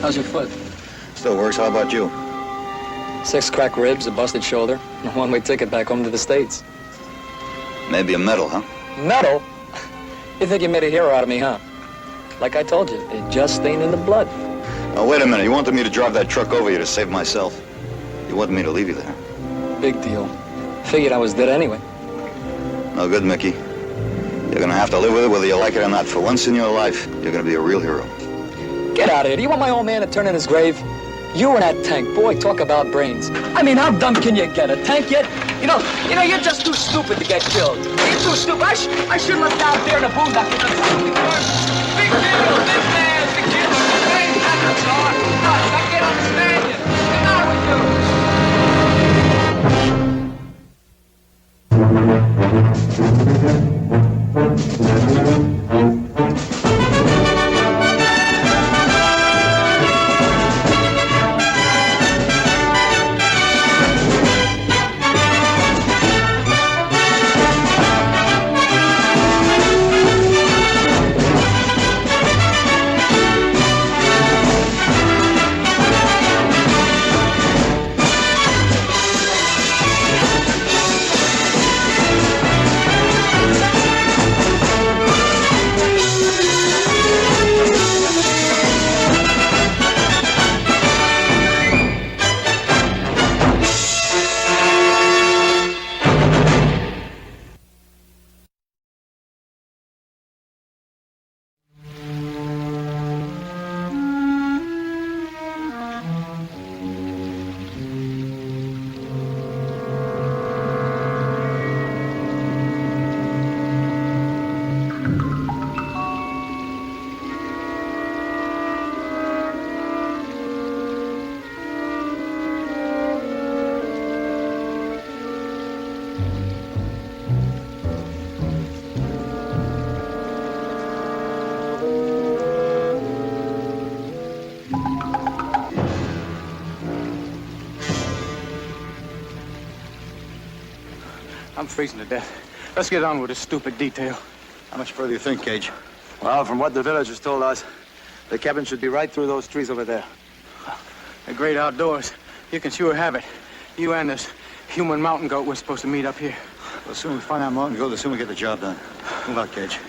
How's your foot? Still works. How about you? 6 cracked ribs, a busted shoulder, and a one-way ticket back home to the States. Maybe a medal, huh? Medal? You think you made a hero out of me, huh? Like I told you, it just stained in the blood. Now, wait a minute. You wanted me to drive that truck over you to save myself. You wanted me to leave you there. Big deal. Figured I was dead anyway. No good, Mickey. You're gonna have to live with it whether you like it or not. For once in your life, you're gonna be a real hero. Get out of here. Do you want my old man to turn in his grave? You and that tank, boy, talk about brains. I mean, how dumb can you get? A tank yet? You know, you're just too stupid to get killed. You're too stupid. I should look down there in the boondocks. Big deal, big man, big kid. Hey, that's all. I can't understand you. What's the matter with you? I'm freezing to death. Let's get on with this stupid detail. How much further do you think, Cage? Well, from what the villagers told us, the cabin should be right through those trees over there. The great outdoors. You can sure have it. You and this human mountain goat we're supposed to meet up here. The sooner we find that mountain goat, the sooner we get the job done. Move out, Cage.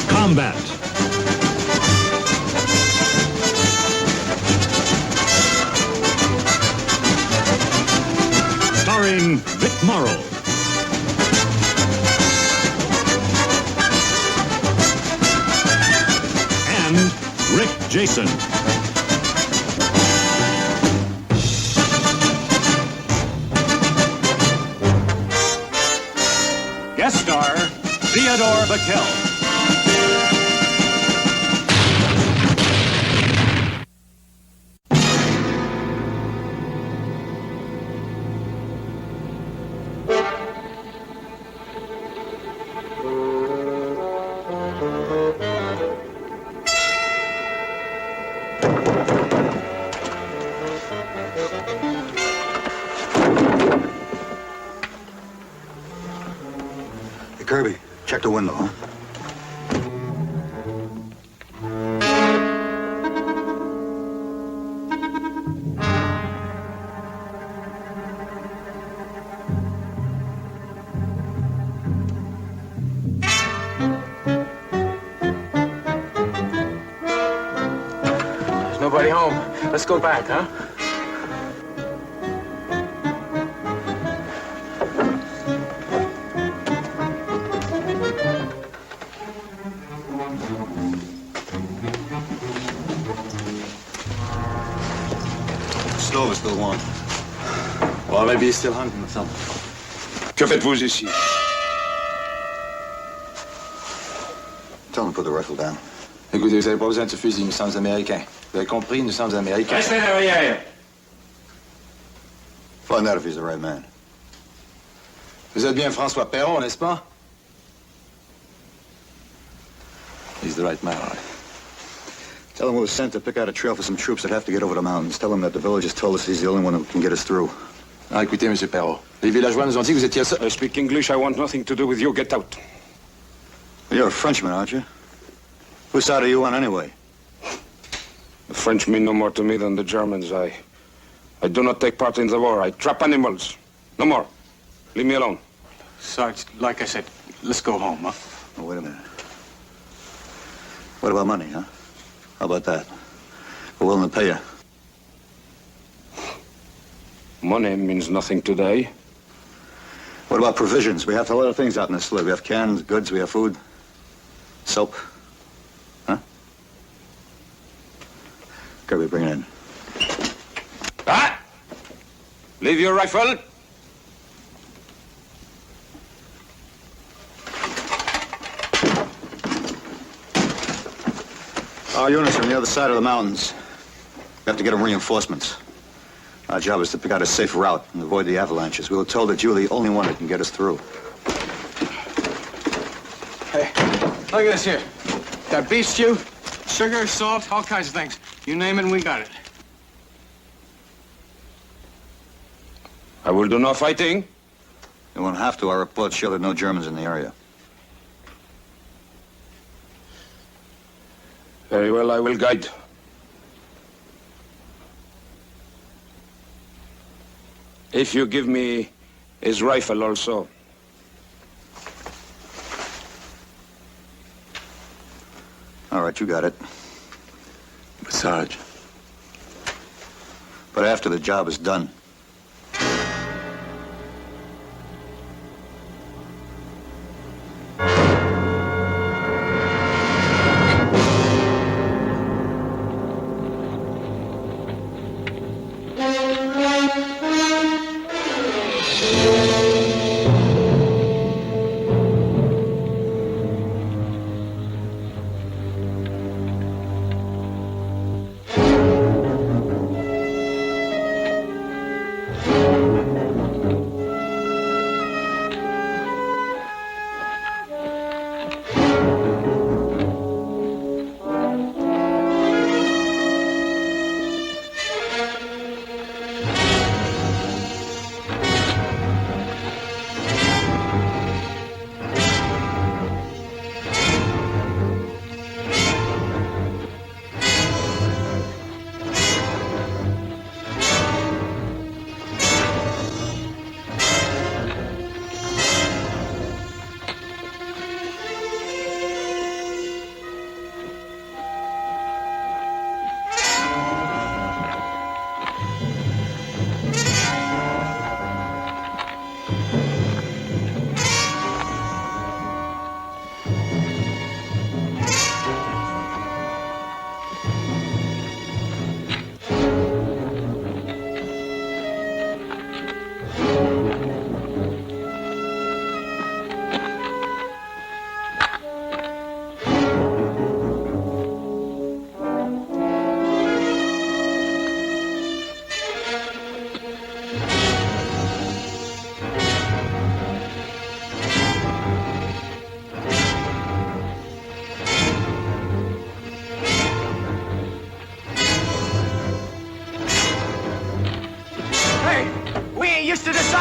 Combat. Starring Vic Morrow. Jason. Guest star, Theodore Backel. Kirby, check the window, huh? There's nobody home. Let's go back, huh? Stove is still warm. Well, maybe he's still hungry or something. Que faites-vous ici? Tell him to put the rifle down. Écoutez, vous n'avez pas besoin de ce fusil, nous sommes Américains. Vous avez compris, nous sommes Américains. Restez derrière. Find out if he's the right man. Vous êtes bien François Perron, n'est-ce pas? He's the right man, all right. Tell him we was sent to pick out a trail for some troops that have to get over the mountains. Tell him that the villagers told us he's the only one who can get us through. Ah, écoutez, Monsieur Perron, les villageois nous ont dit que vous étiez seul. I speak English. I want nothing to do with you. Get out. You're a Frenchman, aren't you? Whose side are you on anyway? The French mean no more to me than the Germans. I do not take part in the war. I trap animals. No more. Leave me alone. Sarge, like I said, let's go home, huh? Oh, wait a minute. What about money, huh? How about that? We're willing to pay you. Money means nothing today. What about provisions? We have a lot of things out in this slip. We have cans, goods, we have food, soap. Huh? Kirby, bring it in. Ah! Leave your rifle. Our units are on the other side of the mountains. We have to get them reinforcements. Our job is to pick out a safe route and avoid the avalanches. We were told that you're the only one that can get us through. Hey, look at this here. Got beef stew, sugar, salt, all kinds of things. You name it and we got it. I will do no fighting. You won't have to. Our reports show there are no Germans in the area. Very well, I will guide. If you give me his rifle also. All right, you got it. But Sarge. But after the job is done.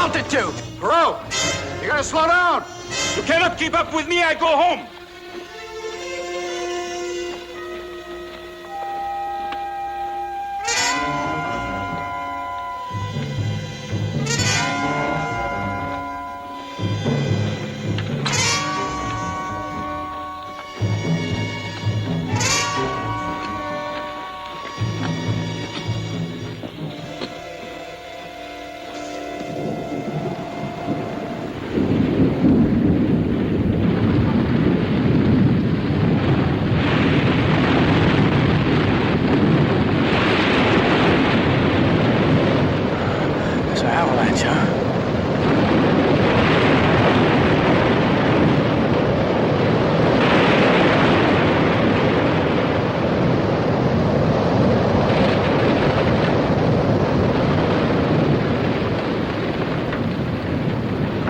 wanted to. Perot, you gotta slow down. You cannot keep up with me. I go home. It's an avalanche, huh?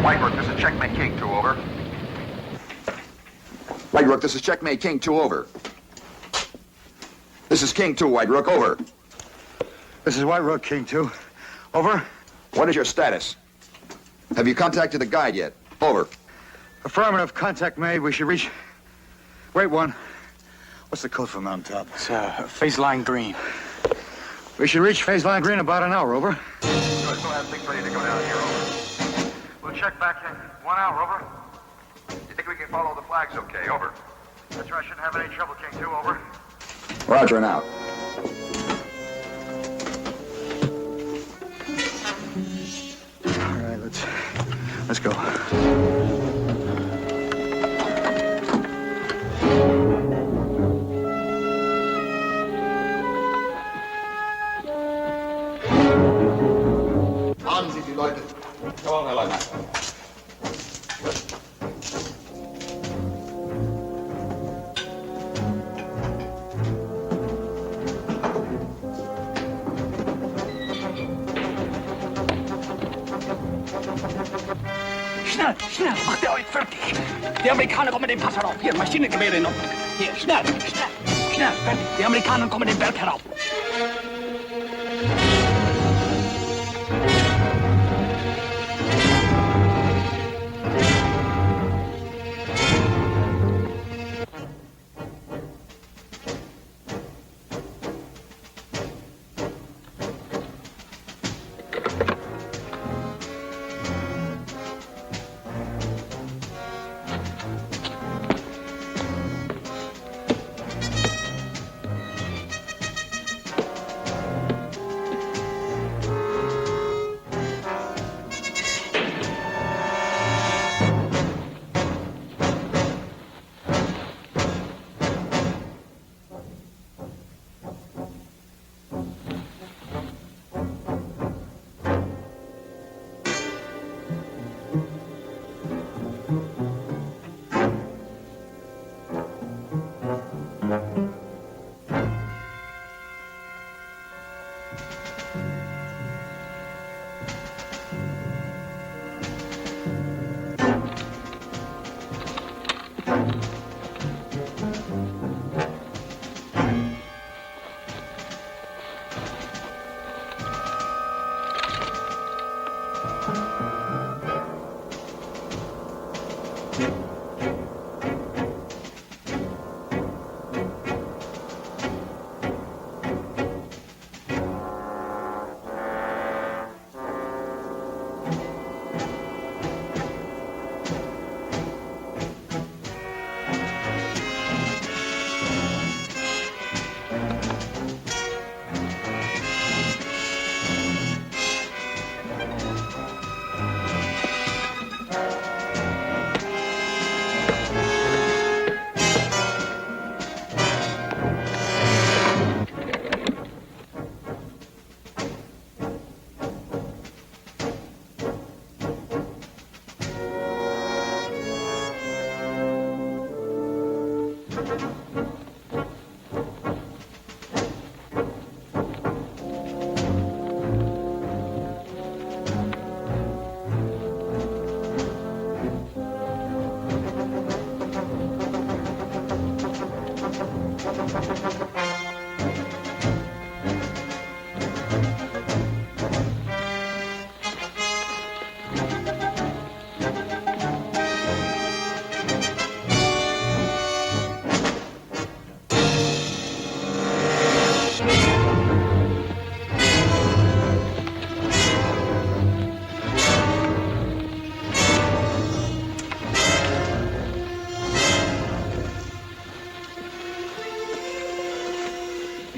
White Rook, this is Checkmate King 2, over. White Rook, this is Checkmate King 2, over. This is King 2, White Rook, over. This is White Rook, King 2. Over. What is your status? Have you contacted the guide yet? Over. Affirmative. Contact made. We should reach... Wait, one. What's the code for Mountaintop? It's phase line green. We should reach phase line green in about an hour, over. Good, we'll have things ready to go down here, over. We'll check back in 1 hour, over. You think we can follow the flags okay, over? That's right, shouldn't have any trouble, King 2, over. Roger, and out. All right, let's go. Haben Sie die Leute. Jawohl, Herr Leutnant. Schnell, schnell, macht ihr euch fertig. Die Amerikaner kommen den Pass herauf. Hier, Maschinengewehre in Ordnung. Hier, schnell, schnell, schnell, fertig. Die Amerikaner kommen den Berg herauf.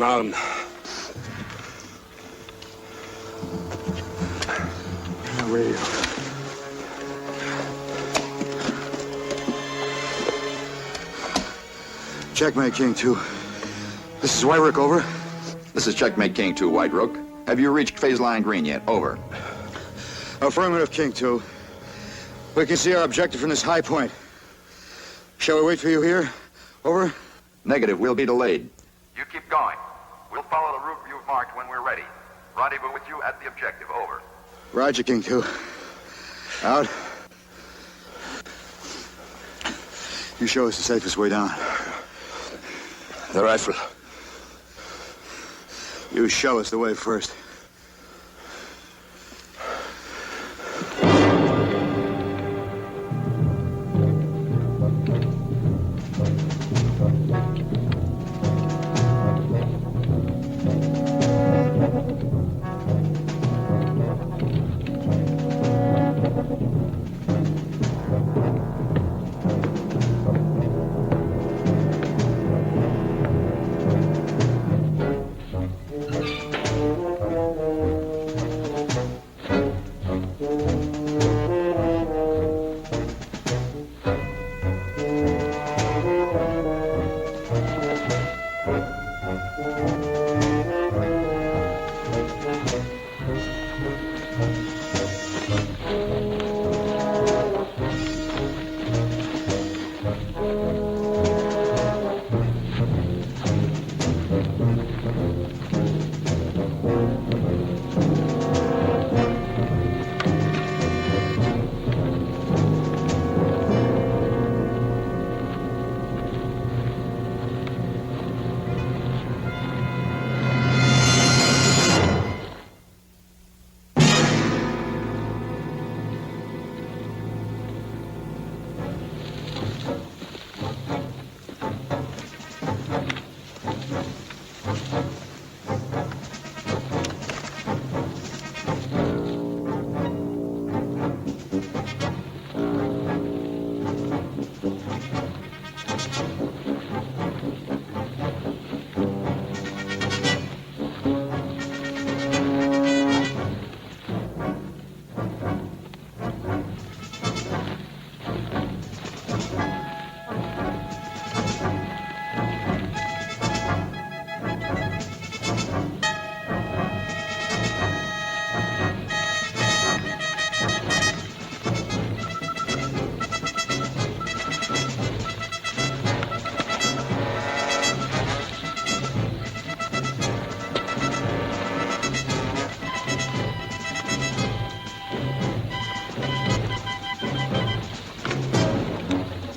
Mountain. Radio. Checkmate, King 2. This is White Rook, over. This is Checkmate King 2, White Rook. Have you reached phase line green yet? Over. Affirmative, King 2. We can see our objective from this high point. Shall we wait for you here? Over. Negative. We'll be delayed. You keep going. We'll follow the route you've marked when we're ready. Rendezvous with you at the objective. Over. Roger, King 2. Out. You show us the safest way down. The rifle. You show us the way first.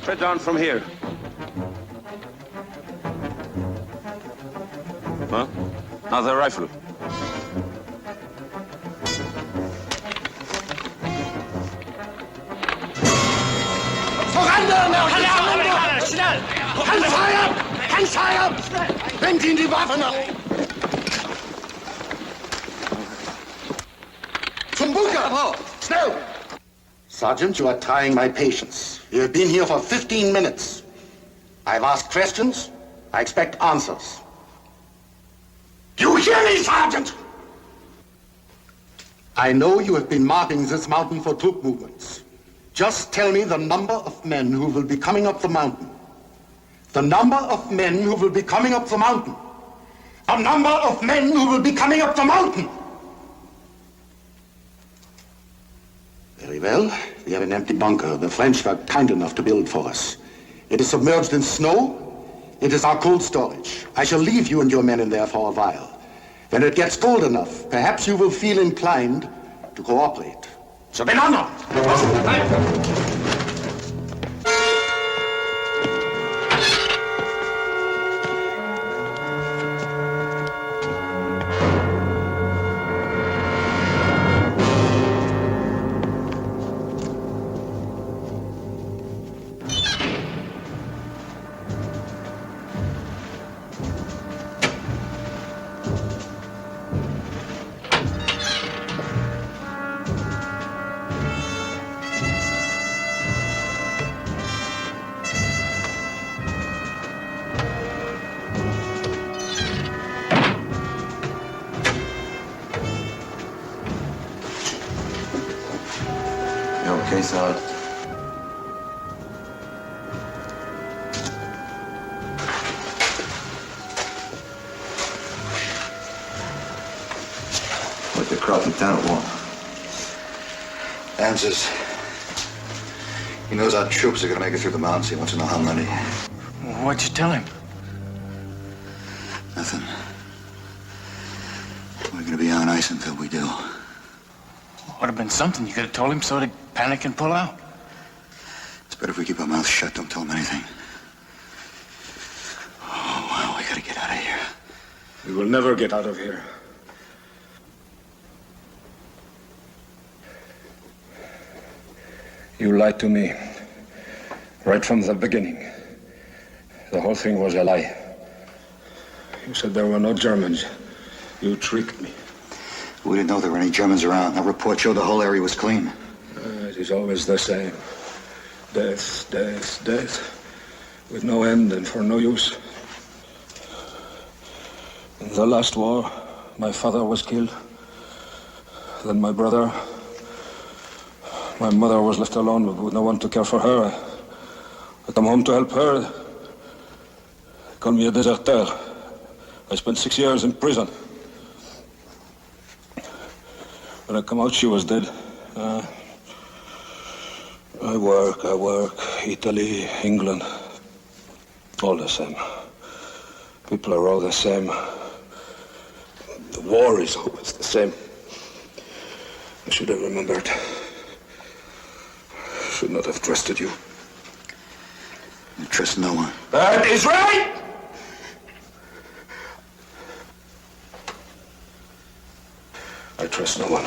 Straight down from here. Huh? Now the rifle. Voran, Amerikaner! Schnell! Kein Feuer! Kein Feuer! Nehmt ihn die Waffen ab! Zum Bunker! Schnell! Sergeant, you are trying my patience. You have been here for 15 minutes. I've asked questions. I expect answers. You hear me, Sergeant? I know you have been marking this mountain for troop movements. Just tell me the number of men who will be coming up the mountain. The number of men who will be coming up the mountain. The number of men who will be coming up the mountain. Very well. We have an empty bunker the French were kind enough to build for us. It is submerged in snow. It is our cold storage. I shall leave you and your men in there for a while. When it gets cold enough, perhaps you will feel inclined to cooperate. So be on! Sarge. What the crowd lieutenant want? Answers. He knows our troops are gonna make it through the mountains. He wants to know how many. What'd you tell him? Nothing. We're gonna be on ice until we do. Would have been something you could have told him so they'd panic and pull out. It's better if we keep our mouths shut. Don't tell him anything. Oh, well, we gotta get out of here. We will never get out of here. You lied to me. Right from the beginning. The whole thing was a lie. You said there were no Germans. You tricked me. We didn't know there were any Germans around. Our report showed the whole area was clean. It is always the same. Death, death, death. With no end and for no use. In the last war, my father was killed. Then my brother. My mother was left alone with no one to care for her. I come home to help her. They call me a deserteur. I spent 6 years in prison. When I come out, she was dead. I work. Italy, England. All the same. People are all the same. The war is always the same. I should have remembered. Should not have trusted you. You trust no one. That is right! I trust no one.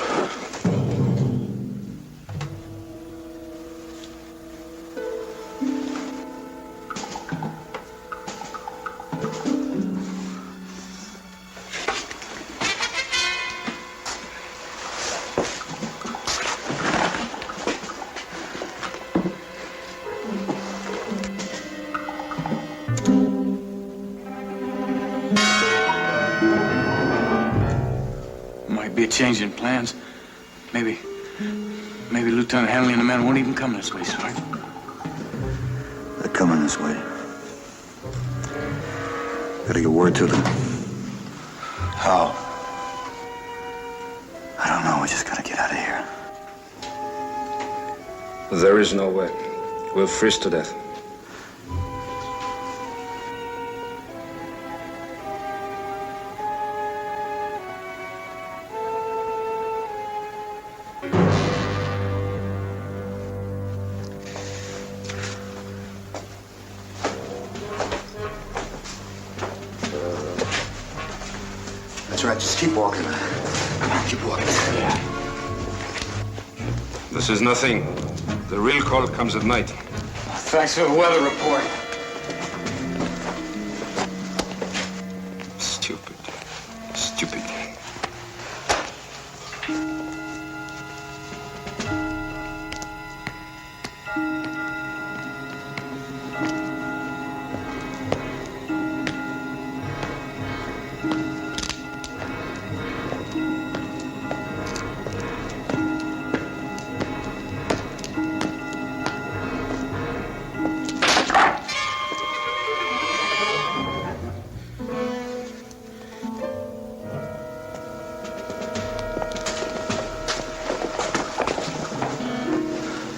Be a change in plans. Maybe Lieutenant Hanley and the men won't even come this way, Sergeant. They're coming this way. Gotta get word to them. How? I don't know. We just gotta get out of here. There is no way. We'll freeze to death. That's right. Just keep walking. Come on, keep walking. Yeah. This is nothing. The real call comes at night. Thanks for the weather report. Stupid.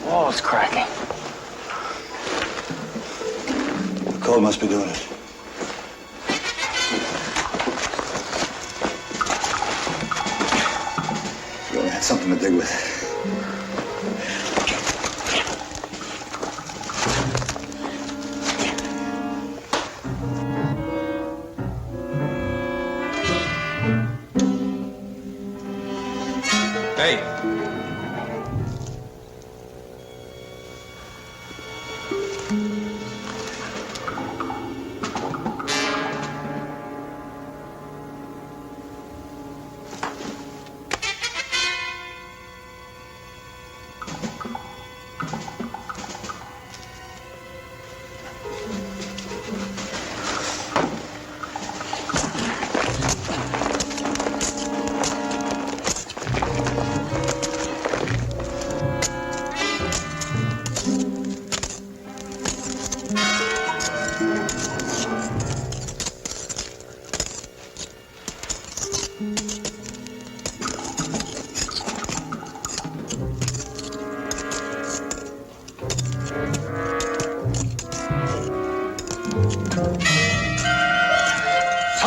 Wall's cracking. The cold must be doing it. We only had something to dig with. Hey.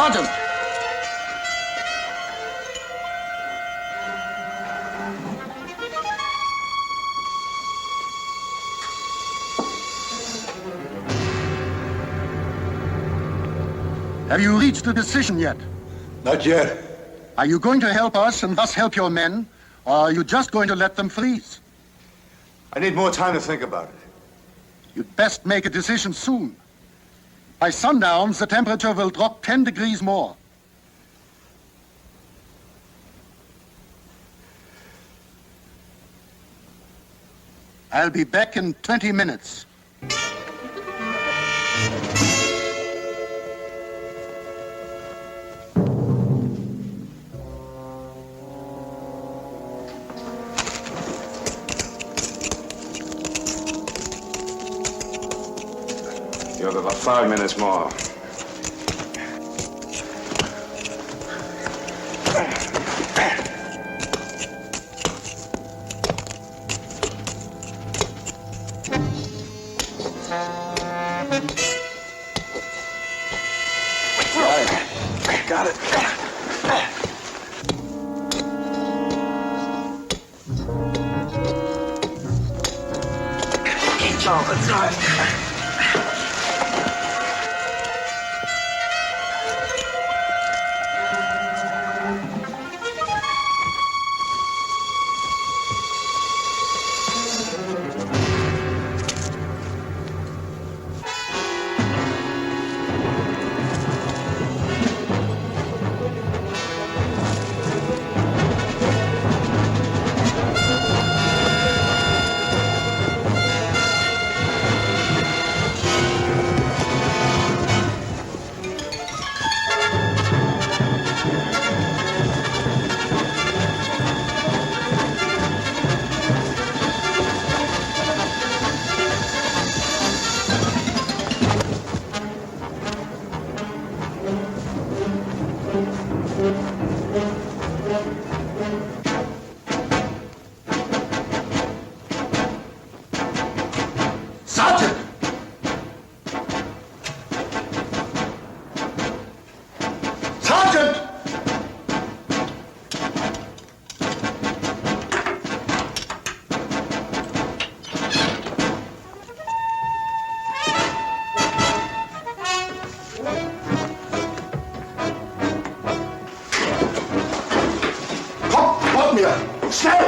Sergeant! Have you reached a decision yet? Not yet. Are you going to help us and thus help your men, or are you just going to let them freeze? I need more time to think about it. You'd best make a decision soon. By sundown, the temperature will drop 10 degrees more. I'll be back in 20 minutes. You have about 5 minutes more. Got it. Oh, that's right. Sergeant! Sergeant! Kommt mir! Schnell!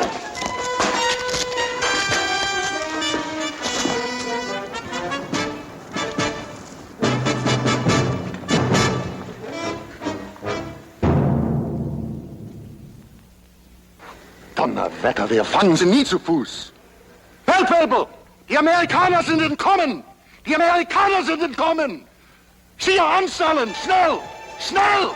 Donnerwetter, wir fangen sie nie zu Fuß. Feldwebel! Die Amerikaner sind entkommen! Die Amerikaner sind entkommen! Skier anstellen! Schnell! Schnell!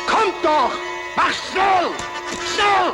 Kommt doch! Mach schnell! Schnell!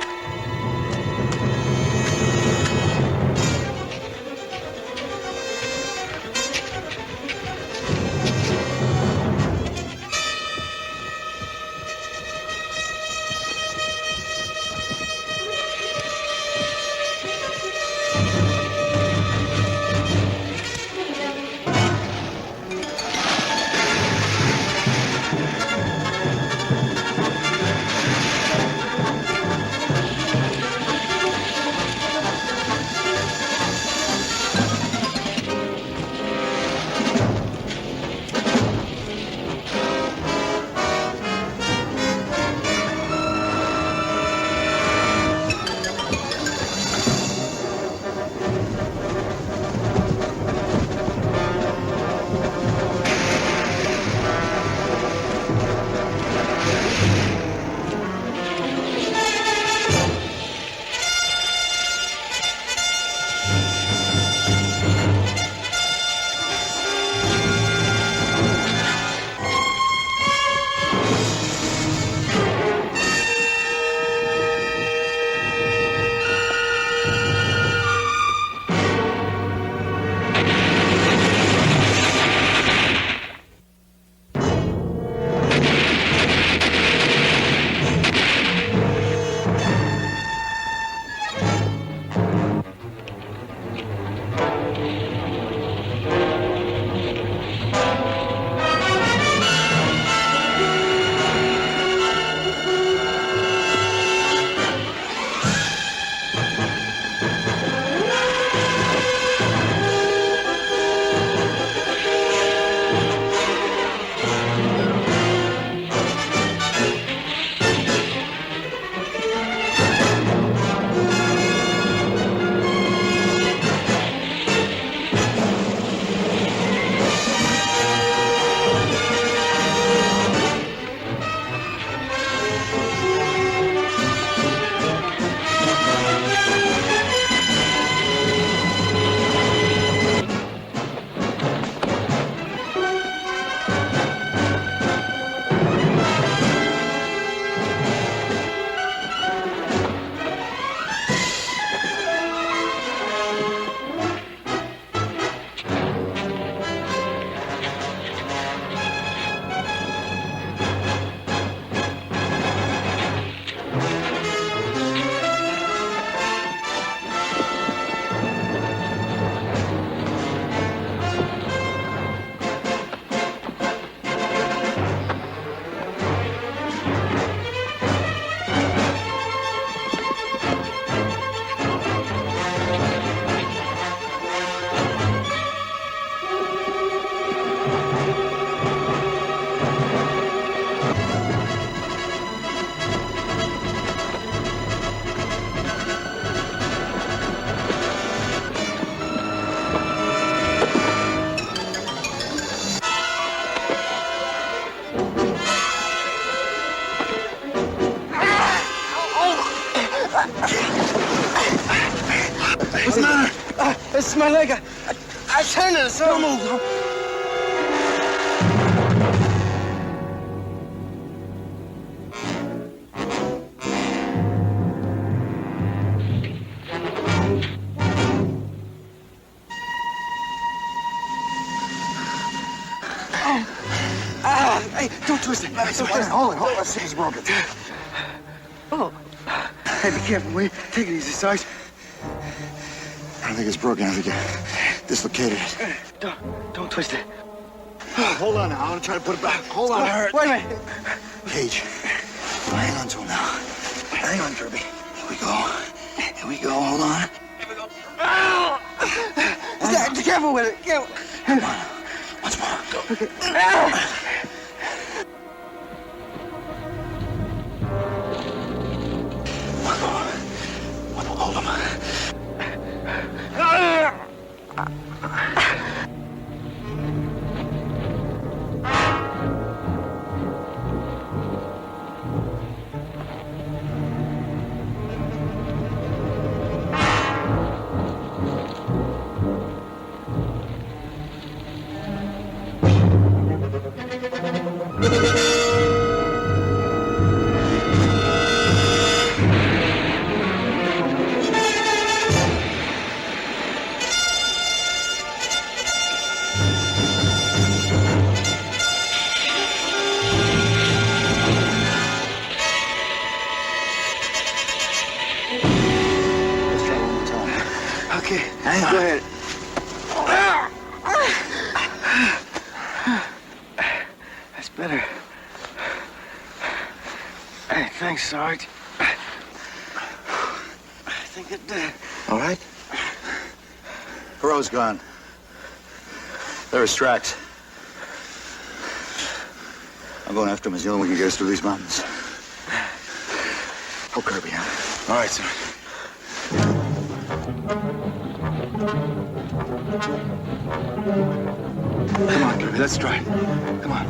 What's the matter? It's my leg. I turned it. Don't move. Hey, don't twist it. Hold it. Let's see if it's broken. Oh. Hey, be careful, will you? Take it easy, Sarge. I don't think it's broken. I think you dislocated it. Don't twist it. Hold on now. I'm gonna try to put it back. Hold on. Wait a minute. Cage. Hang on to him now. Hang on, Kirby. Here we go. Here we go. Hold on. Here we go. Ow! Be careful with it. Careful. Come on. Once more. Go. Okay. Hold him. Okay, go ahead. That's better. Hey, thanks, Sarge. I think it did. All right? Perot's gone. There are his tracks. I'm going after him. He's the only one who can get us through these mountains. Oh, Kirby, huh? All right, sir. Come on, Kirby, let's try. Come on.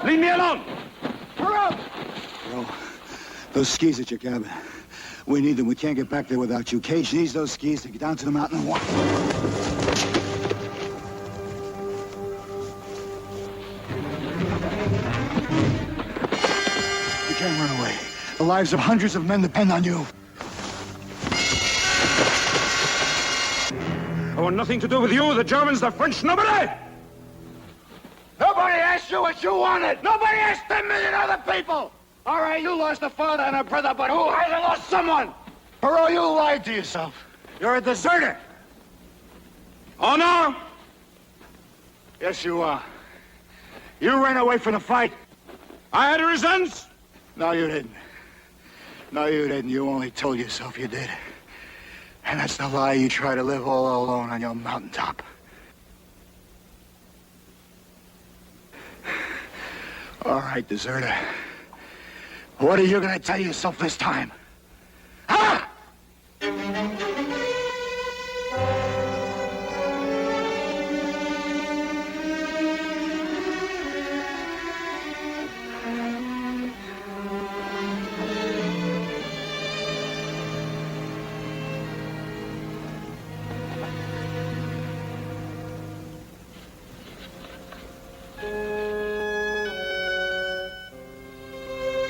Leave me alone! Bro, those skis at your cabin. We need them. We can't get back there without you. Cage needs those skis to get down to the mountain and walk. You can't run away. The lives of hundreds of men depend on you. I want nothing to do with you, the Germans, the French, nobody! Nobody asked you what you wanted! Nobody asked 10 million other people! All right, you lost a father and a brother, but who hasn't lost someone? Perot, you lied to yourself. You're a deserter. Oh, no? Yes, you are. You ran away from the fight. I had reasons? No, you didn't. No, you didn't. You only told yourself you did. And that's the lie you try to live all alone on your mountaintop. All right, deserter. What are you gonna tell yourself this time? Huh?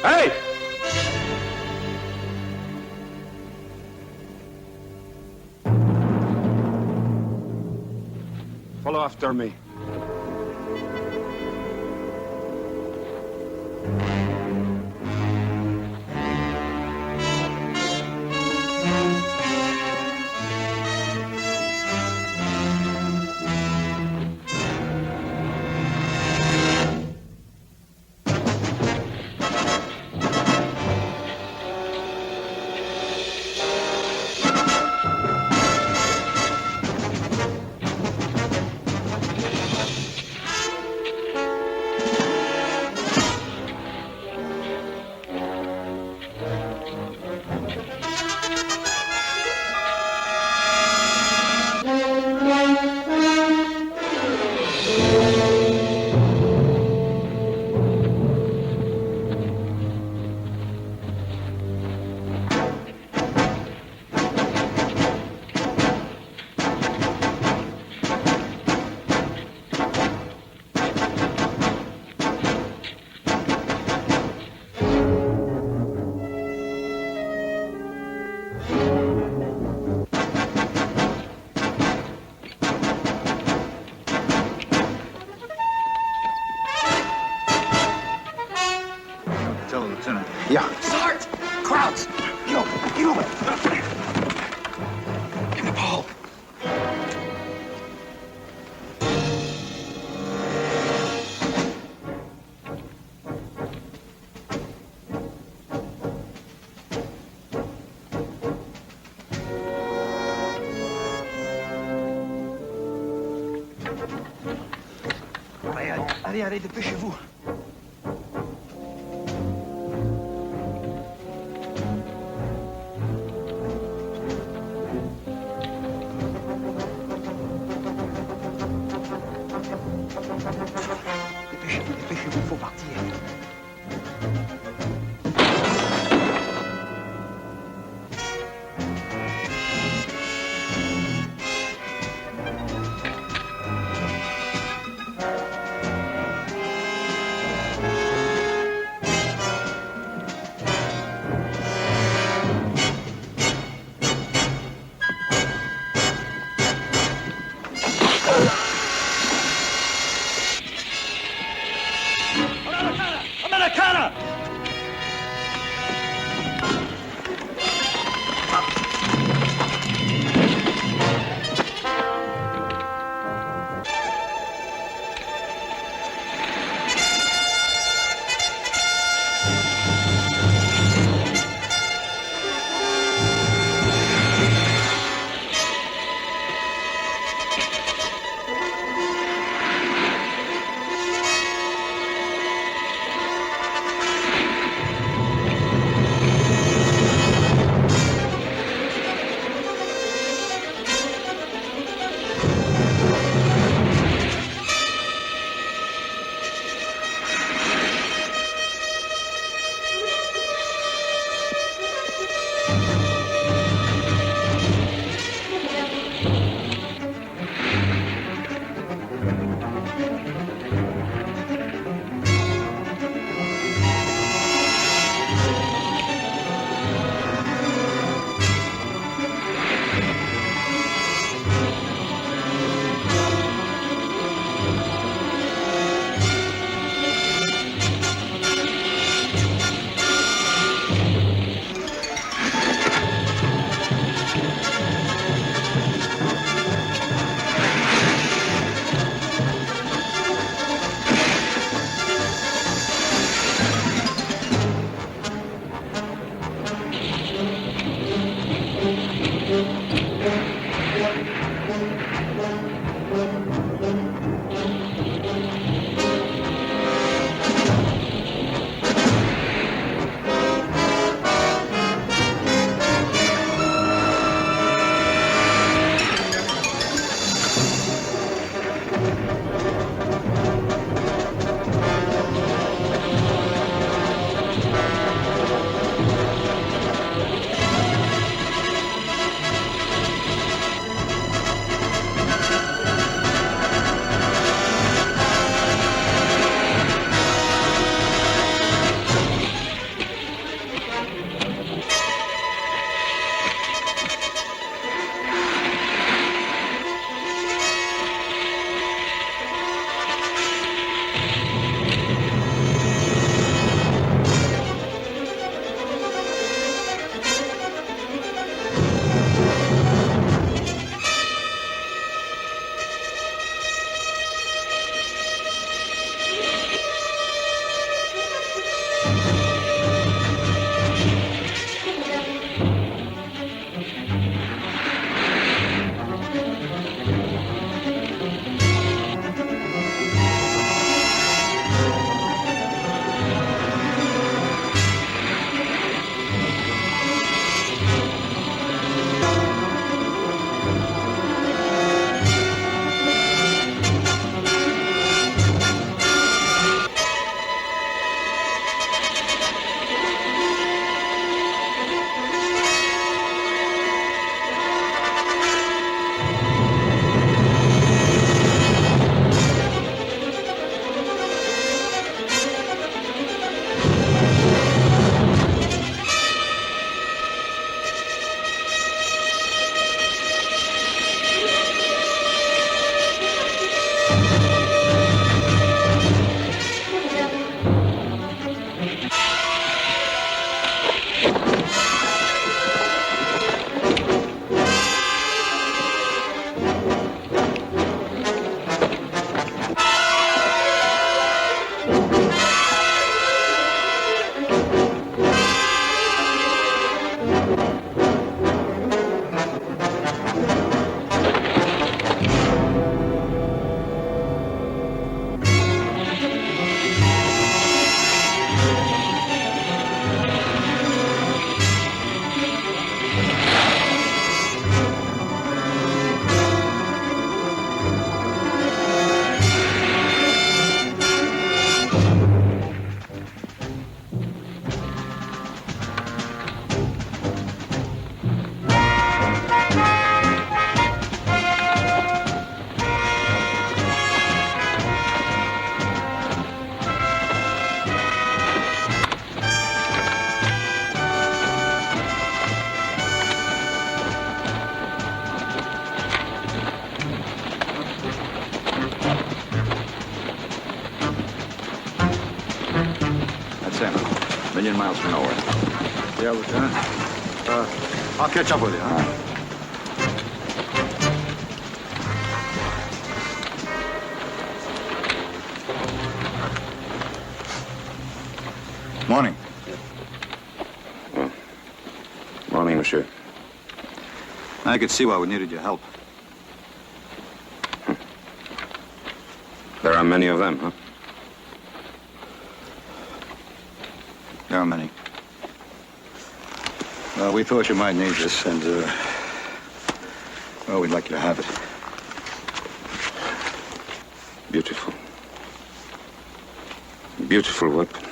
Hey! Follow after me. Tell the lieutenant. Ja. Sarge! Krauts! Get over! Get over! Give me Paul. Allez, dépêchez-vous. Dépêchez-vous, il faut partir. That's him. A million miles from nowhere. Yeah, Lieutenant. I'll catch up with you, huh? Morning. Morning, monsieur. I could see why we needed your help. There are many of them, huh? There are many. Well, we thought you might need this, and, well, we'd like you to have it. Beautiful. Beautiful weapon.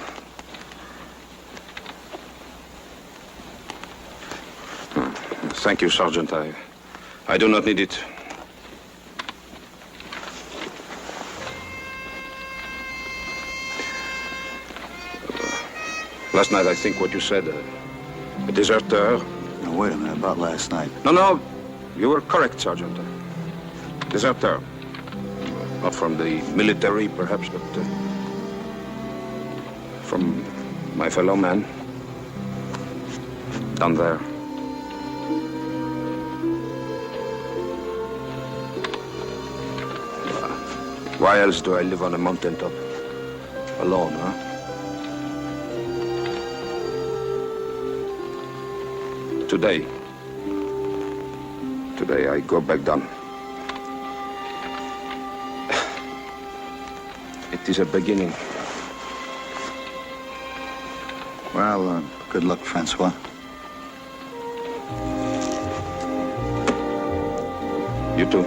Thank you, Sergeant. I do not need it. Last night, I think what you said, a deserter. No, wait a minute, about last night. No, you were correct, Sergeant. Deserter. Not from the military, perhaps, but from my fellow man. Down there. Why else do I live on a mountaintop? Alone, huh? Today I go back down. It is a beginning. Well, good luck, Francois. You too.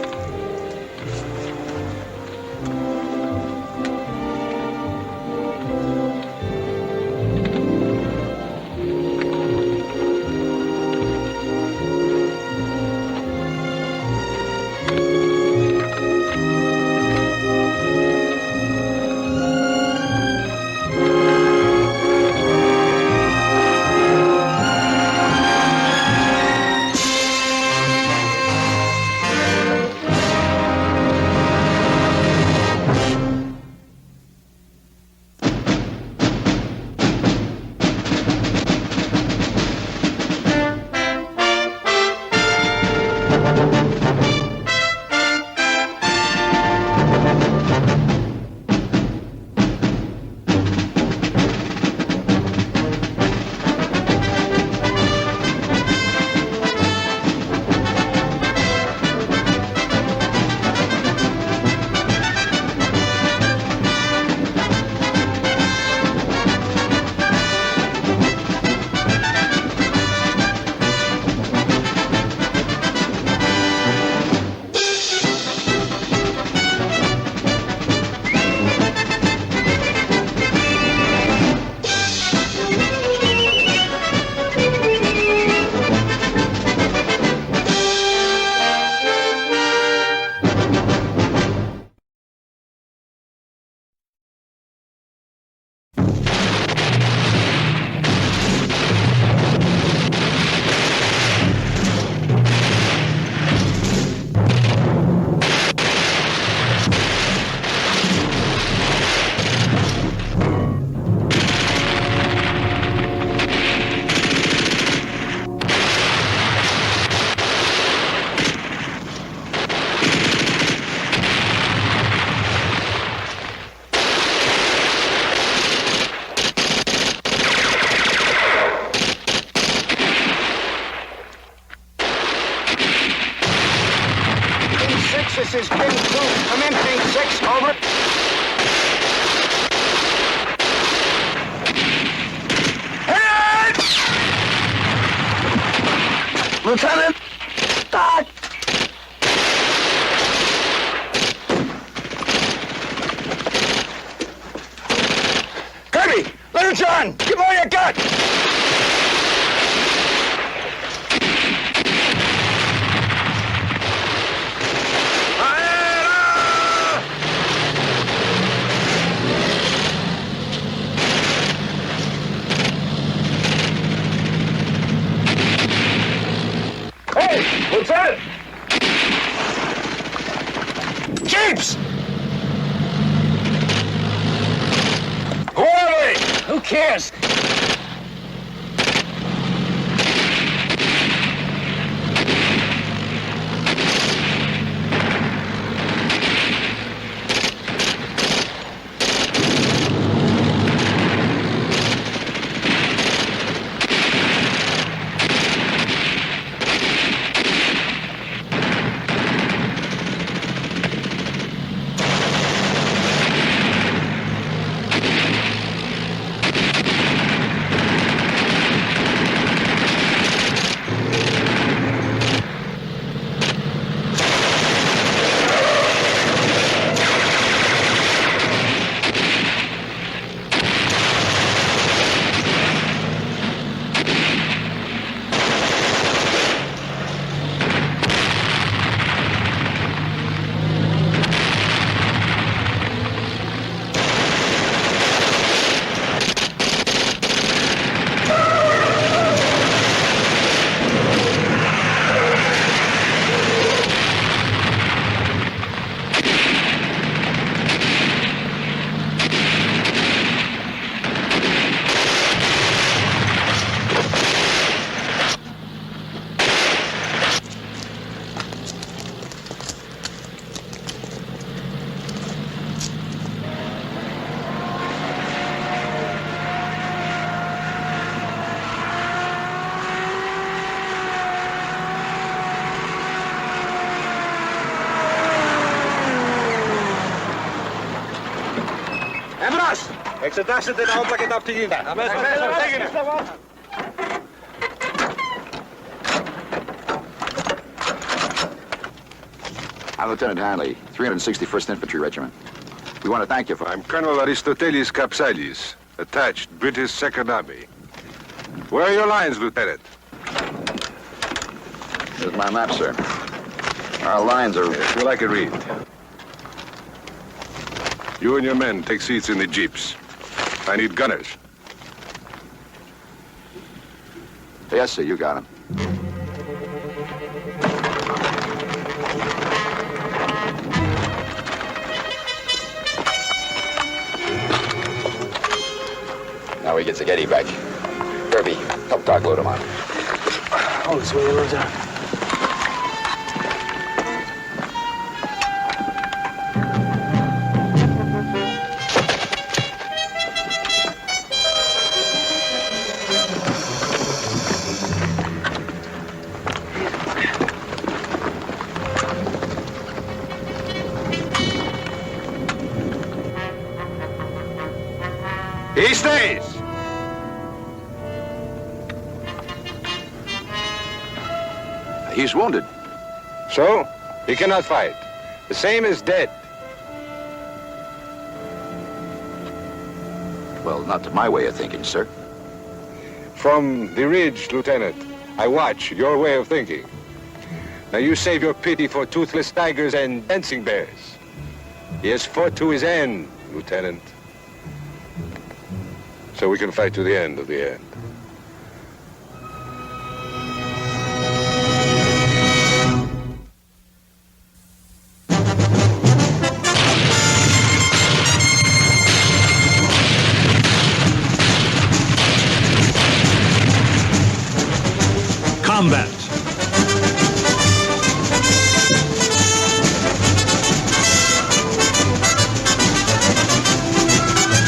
King 6, this is King 2. Come in, King 6, over. Lieutenant! Start! Kirby! Little John! Give all you got! Hey! Lieutenant! Jeeps! Who are they? Who cares? Εξετάσετε τα όπλα και τα πτυγίδα. Αμέσως. Έγινε. I'm Lieutenant Hanley, 361st Infantry Regiment. We want to thank you for... I'm Colonel Aristotelis Kapsalis, attached British Second Army. Where are your lines, Lieutenant? Here's my map, sir. Our lines are... Yes, well, I can read. You and your men take seats in the jeeps. I need gunners. Yes, sir, you got him. Now we get Zaghetti back. Kirby, help Doc load him on. Oh, this way, Lieutenant. He stays! He's wounded. So? He cannot fight. The same as dead. Well, not to my way of thinking, sir. From the ridge, Lieutenant, I watch your way of thinking. Now you save your pity for toothless tigers and dancing bears. He has fought to his end, Lieutenant. So we can fight to the end of the end. Combat.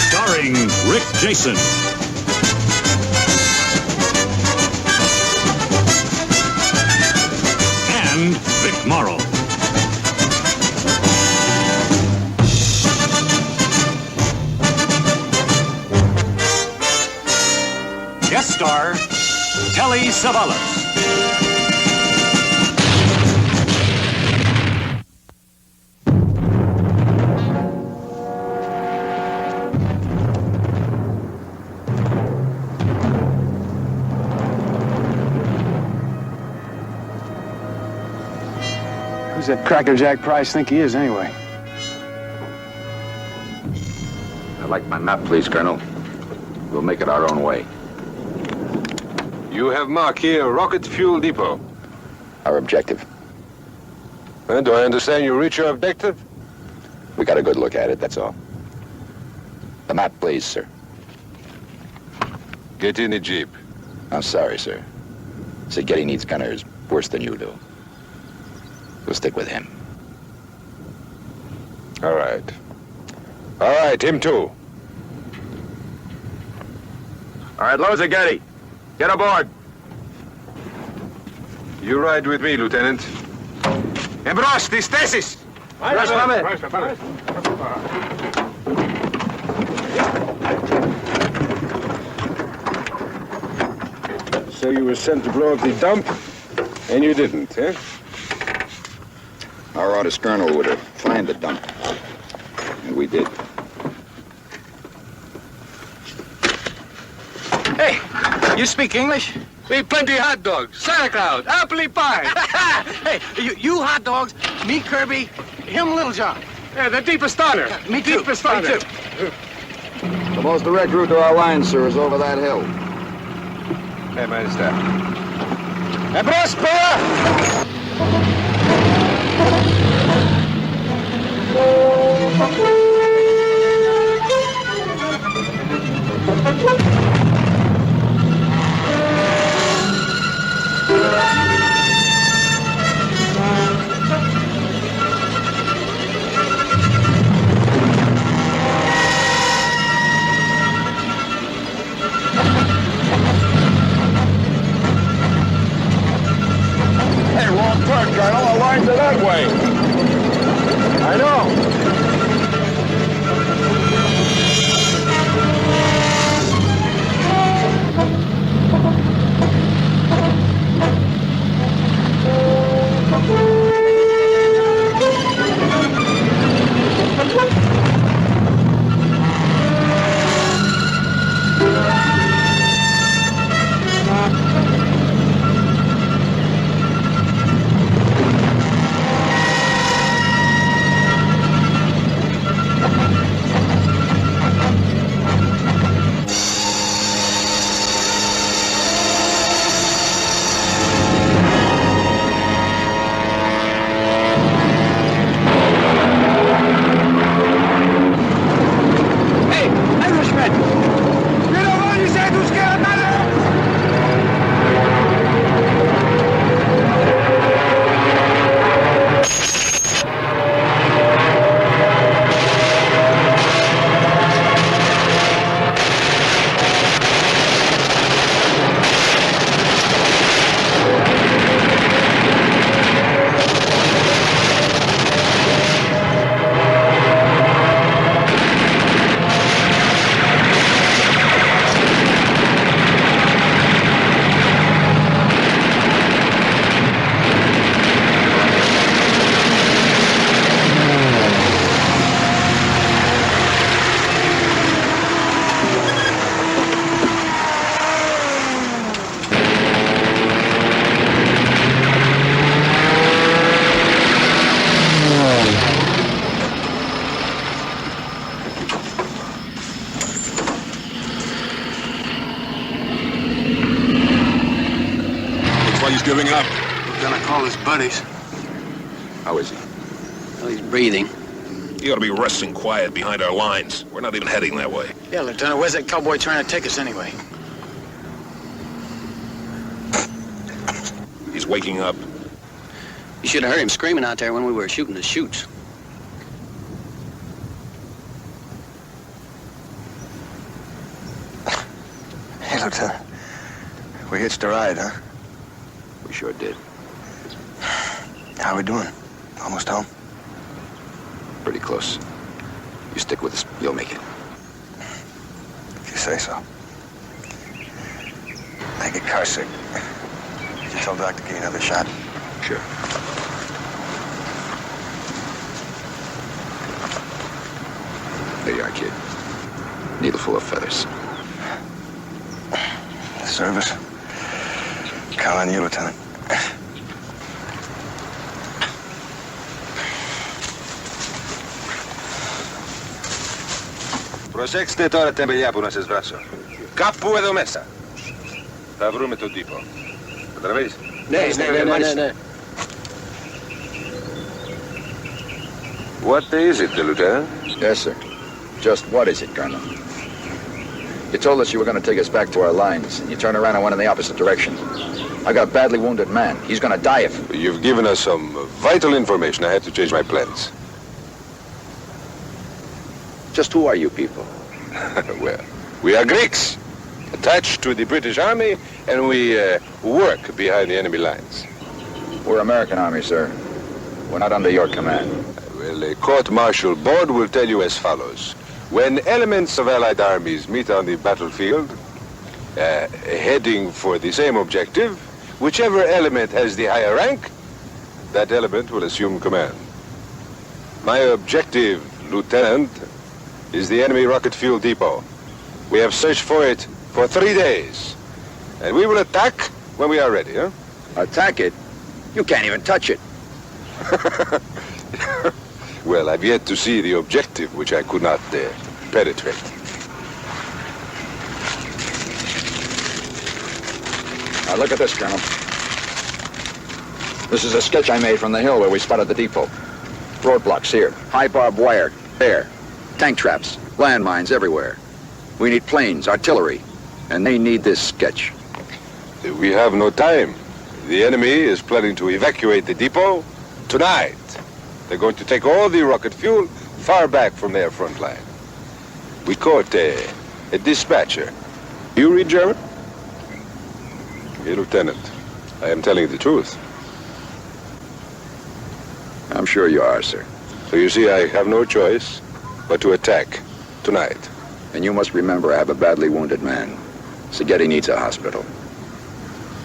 Starring Rick Jason. And Vic Morrow. Telly Savalas. Who's that crackerjack Price think he is, anyway? I'd like my map, please, Colonel. We'll make it our own way. You have marked here Rocket Fuel Depot. Our objective. Do I understand you reach your objective? We got a good look at it, that's all. The map, please, sir. Get in the Jeep. I'm sorry, sir. Said Getty needs gunners worse than you do. We'll stick with him. All right. All right, him too. All right, loads of Getty. Get aboard. You ride with me, Lieutenant. Embros, the stasis. So you were sent to blow up the dump, and you didn't, eh? Our orders, Colonel, were to find the dump. And we did. Hey, you speak English? We plenty hot dogs, sauerkraut, apple pie. Hey, you hot dogs, me Kirby, him Little John. Yeah, the deepest honor. Me too. Deepest Me honor. too. The most direct route to our line, sir, is over that hill. Hey, Minister. Embros, Hey, wrong turn, Colonel. Our lines are that way. I know. Giving up. We're gonna call his buddies. How is he? Well, he's breathing. You ought to be resting quiet behind our lines. We're not even heading that way. Yeah, Lieutenant, where's that cowboy trying to take us anyway? He's waking up. You should have heard him screaming out there when we were shooting the chutes. Hey, Lieutenant. We hitched a ride, huh? We sure did. How we doing? Almost home? Pretty close. You stick with us, you'll make it. If you say so. I get car sick. Did you tell Doc to give you another shot? Sure. There you are, kid. Needle full of feathers. Service. Count on you, Lieutenant. Προσέξτε τώρα τεμπελιά που να σας βράσω. Κάπου εδώ μέσα. Θα βρούμε τον τύπο. Καταλαβαίνεις? Ναι. What is it, Lieutenant? Yes, sir. Just what is it, Colonel? You told us you were going to take us back to our lines, and you turned around and went in the opposite direction. I got a badly wounded man. He's going to die if... You've given us some vital information. I have to change my plans. Just who are you people? Well, we are Greeks, attached to the British Army, and we work behind the enemy lines. We're American Army, sir. We're not under your command. Well, a court-martial board will tell you as follows. When elements of Allied armies meet on the battlefield, heading for the same objective, whichever element has the higher rank, that element will assume command. My objective, Lieutenant, is the enemy rocket fuel depot. We have searched for it for 3 days, and we will attack when we are ready, huh? Attack it? You can't even touch it. Well, I've yet to see the objective, which I could not penetrate. Now look at this, Colonel. This is a sketch I made from the hill where we spotted the depot. Roadblocks here, high barbed wire, there. Tank traps, landmines everywhere. We need planes, artillery, and they need this sketch. We have no time. The enemy is planning to evacuate the depot tonight. They're going to take all the rocket fuel far back from their front line. We caught a dispatcher. You read German? Hey, Lieutenant, I am telling the truth. I'm sure you are, sir. So you see, I have no choice but to attack tonight. And you must remember I have a badly wounded man. Seghetti needs a hospital.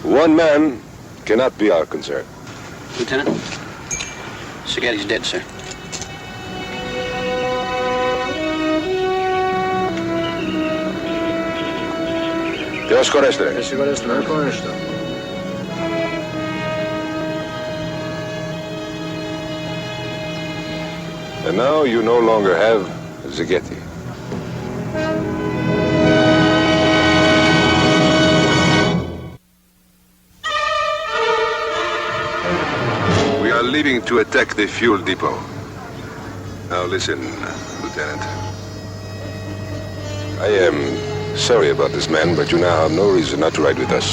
One man cannot be our concern. Lieutenant, Seghetti's dead, sir. Dios Coreste. And now you no longer have Seghetti. We are leaving to attack the fuel depot. Now listen, Lieutenant. I am sorry about this man, but you now have no reason not to ride with us.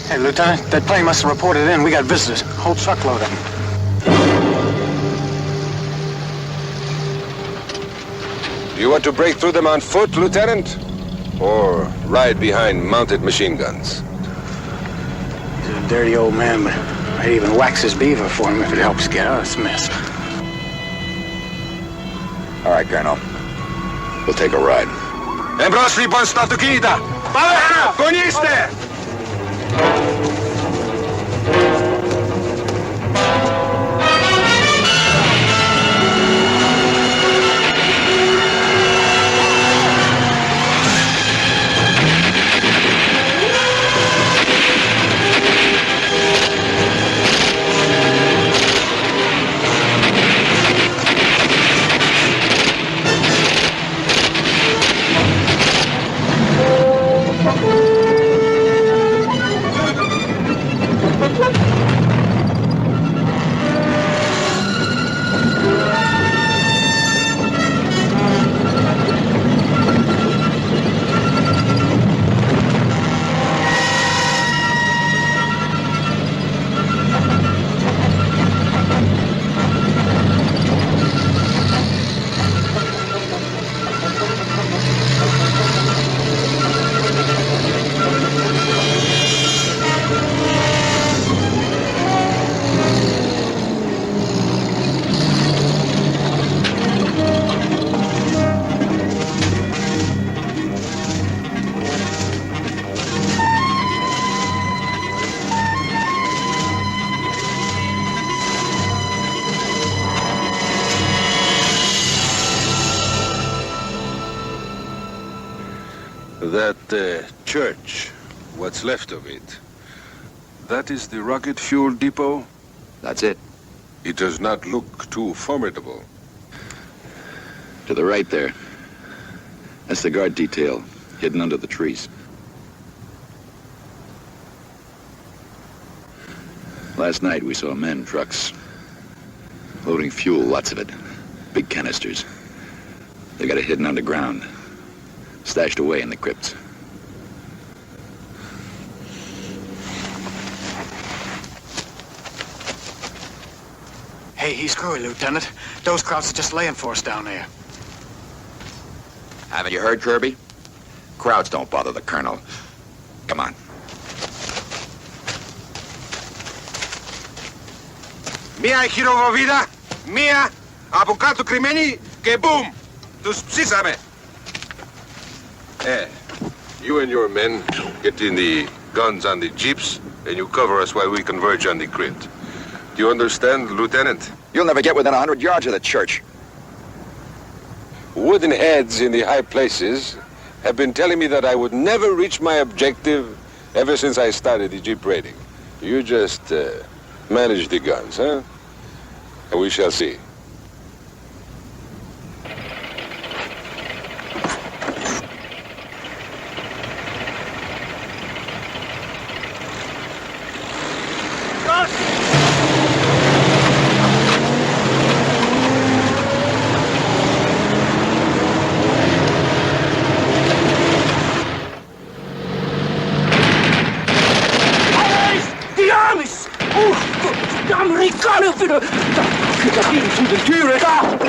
Hey, Lieutenant, that plane must have reported in. We got visitors. Whole truckload of them. Do you want to break through them on foot, Lieutenant? Or ride behind mounted machine guns? He's a dirty old man, but I'd even wax his beaver for him if it helps get out of this mess. All right, Colonel. We'll take a ride. Εμπρός λοιπόν στα αυτοκίνητα! Πάμε! Κονίστε! That church, what's left of it, that is the rocket fuel depot? That's it. It does not look too formidable. To the right there. That's the guard detail, hidden under the trees. Last night we saw men, trucks, loading fuel, lots of it. Big canisters. They got it hidden underground, stashed away in the crypts. Hey, he's screwy, Lieutenant. Those crowds are just laying for us down there. Haven't you heard, Kirby? Crowds don't bother the colonel. Come on. Μία χειροβοβίδα, μία από κάτω κρυμμένη και μπουμ! Τους ψήσαμε! You and your men get in the guns on the jeeps, and you cover us while we converge on the crypt. Do you understand, Lieutenant? You'll never get within 100 yards of the church. Wooden heads in the high places have been telling me that I would never reach my objective ever since I started the jeep raiding. You just manage the guns, huh? And we shall see. Amerikaner wieder! Da gehen zu den Türen! Da!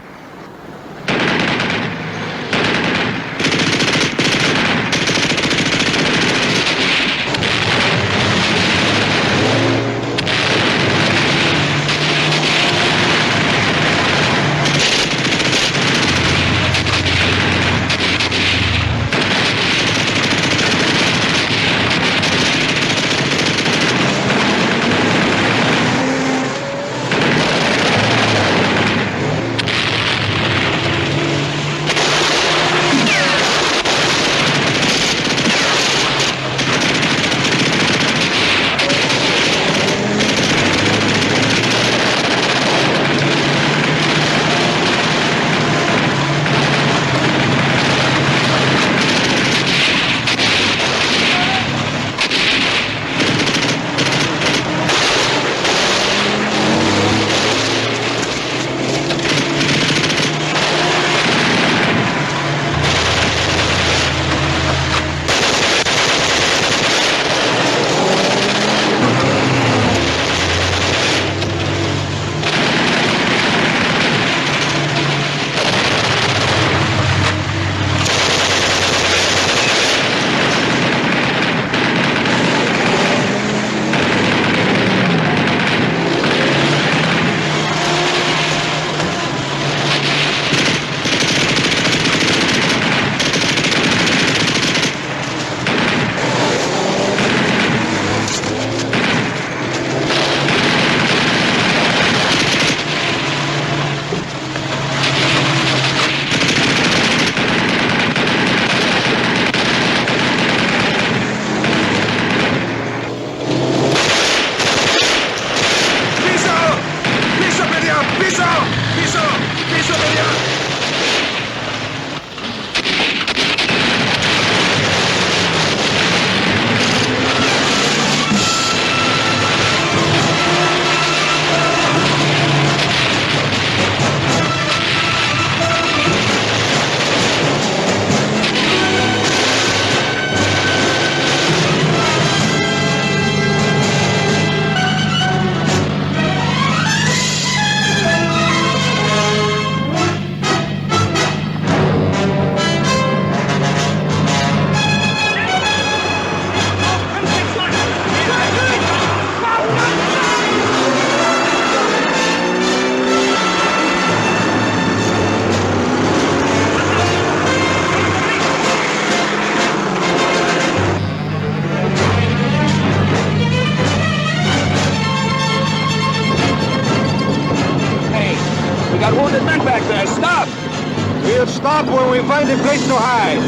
We'll stop when we find a place to hide.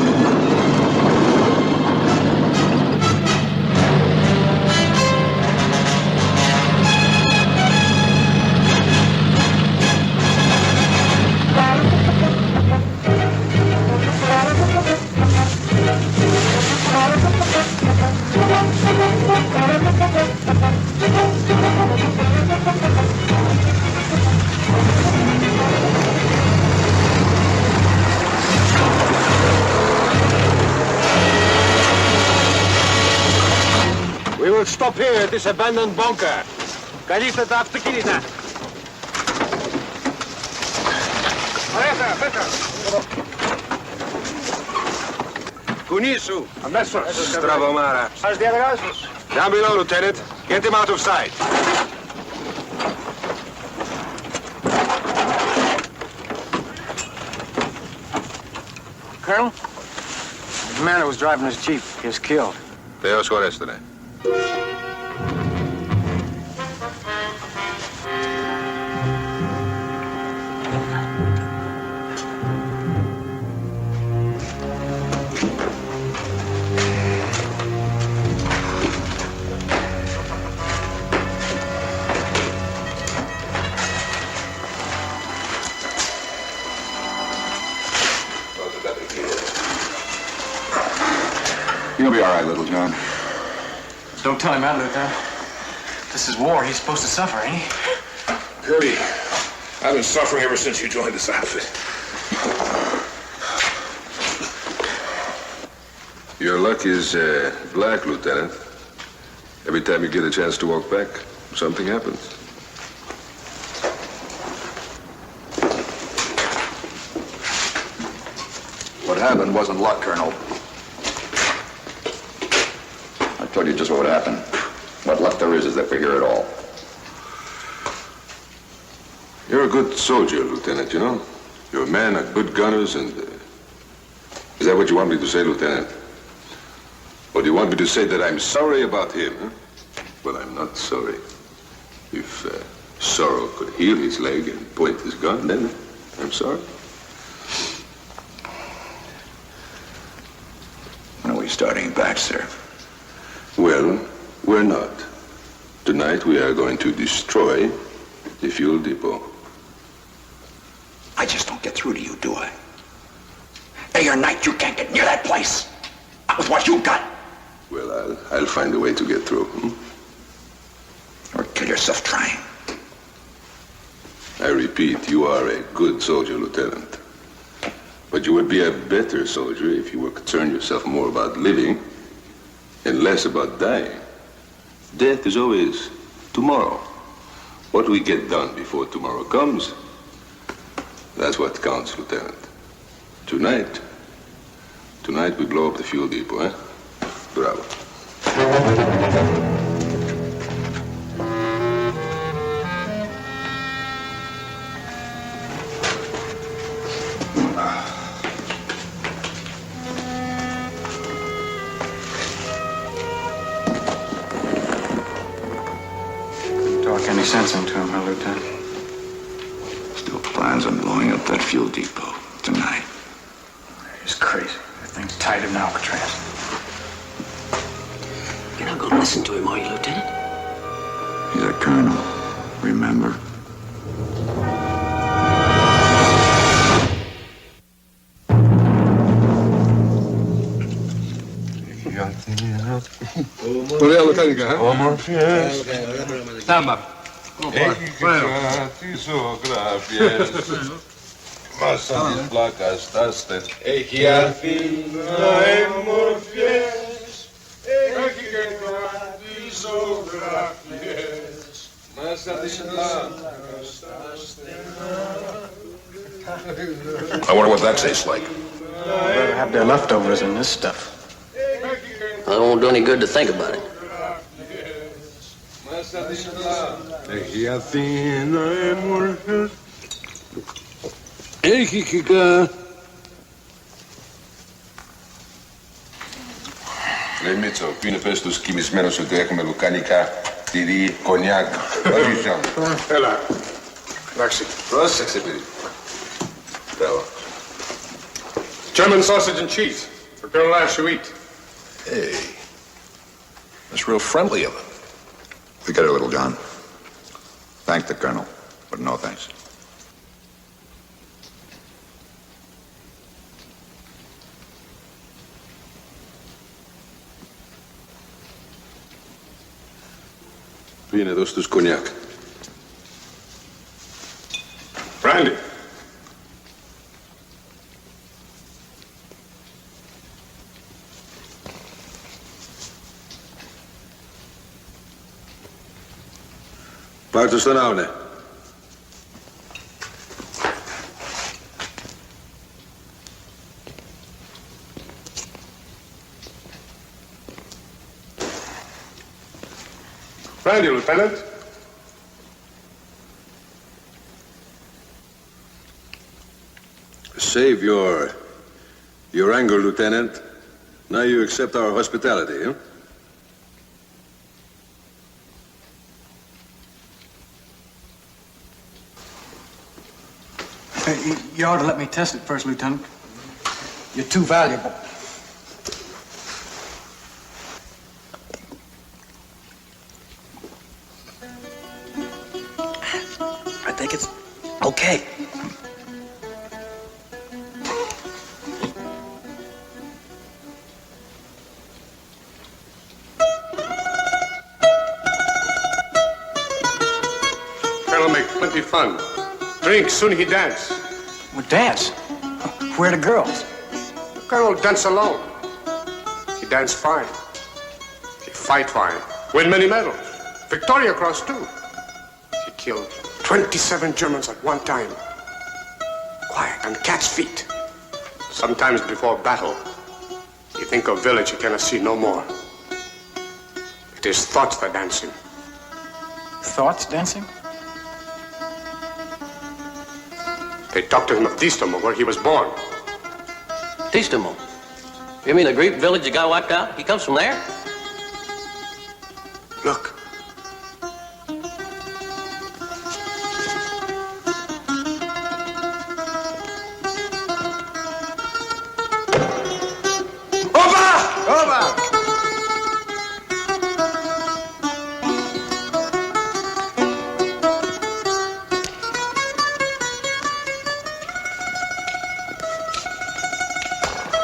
stop here at this abandoned bunker. Καλείστε τα αυτοκίνητα. Κουνήσου. Αμέσως. Στραβωμάρα. Σας διαδράσους. Down below, Lieutenant. Get him out of sight. Colonel, the man that was driving his Jeep is killed. Θεός χωρέστονε. You'll be all right, little John. Don't tell him that, Lieutenant. This is war. He's supposed to suffer, ain't he? Kirby, I've been suffering ever since you joined this outfit. Your luck is black, Lieutenant. Every time you get a chance to walk back, something happens. What happened wasn't luck, Colonel. I told you just what would happen. What luck there is that we're here at all. You're a good soldier, Lieutenant, you know? You're a man of good gunners and... Is that what you want me to say, Lieutenant? Or do you want me to say that I'm sorry about him, huh? Well, I'm not sorry. If Sorrow could heal his leg and point his gun, then I'm sorry. When are we starting back, sir? Well, we're not. Tonight we are going to destroy the fuel depot. I just don't get through to you, do I? Day or night, you can't get near that place. Not with what you got. Well, I'll find a way to get through. Or kill yourself trying. I repeat, you are a good soldier, Lieutenant. But you would be a better soldier if you were concerned yourself more about living and less about dying. Death is always tomorrow. What we get done before tomorrow comes, that's what counts, Lieutenant. Tonight we blow up the fuel depot, eh? Bravo. Talk any sense into him, huh, Lieutenant? Still plans on blowing up that fuel depot tonight. He's crazy. That thing's tied in Alcatraz. You're not gonna listen to him, are you, Lieutenant? He's a colonel, remember? Ωραία λοκάνικα, Όμορφιες. Τάμπα. Έχει κάτι ζωγράφιες. Μας σαν της πλάκας τα στεν. Έχει Αθήνα εμορφιές. Έχει και κάτι ζωγράφιες. Μας σαν της πλάκας τα στενά. I wonder what that tastes like. Better have their leftovers in this stuff. Well, it won't do any good to think about it. Έχει Αθήνα εμορφιές. Έχει και κάτι. Ρε Μίτσο, πίνε πες τους κοιμισμένους ότι έχουμε λουκάνικα, τυρί, κονιάκ. Αλήθεια. Έλα. Εντάξει. Πρόσεξε, παιδί. Μπράβο. German sausage and cheese for Colonel WWII. Hey, that's real friendly of him. Forget it, little John. Thank the colonel, but no thanks. Πίνε, δώσ' τους κονιάκ. Brandy. Parte stanowne. Brandy, Lieutenant. Save your anger, Lieutenant. Now you accept our hospitality, huh? You ought to let me test it first, Lieutenant. You're too valuable. I think it's okay. Colonel make plenty fun. Drink, soon he dance. Well, dance? Where are the girls? The Colonel dance alone. He dance fine. He fight fine. Win many medals. Victoria Cross, too. He killed 27 Germans at one time. Quiet, on cat's feet. Sometimes before battle, you think of village you cannot see no more. It is thoughts that dance him. Thoughts dancing? They talked to him of Distamo, where he was born. Distamo? You mean the Greek village that got wiped out? He comes from there? Look.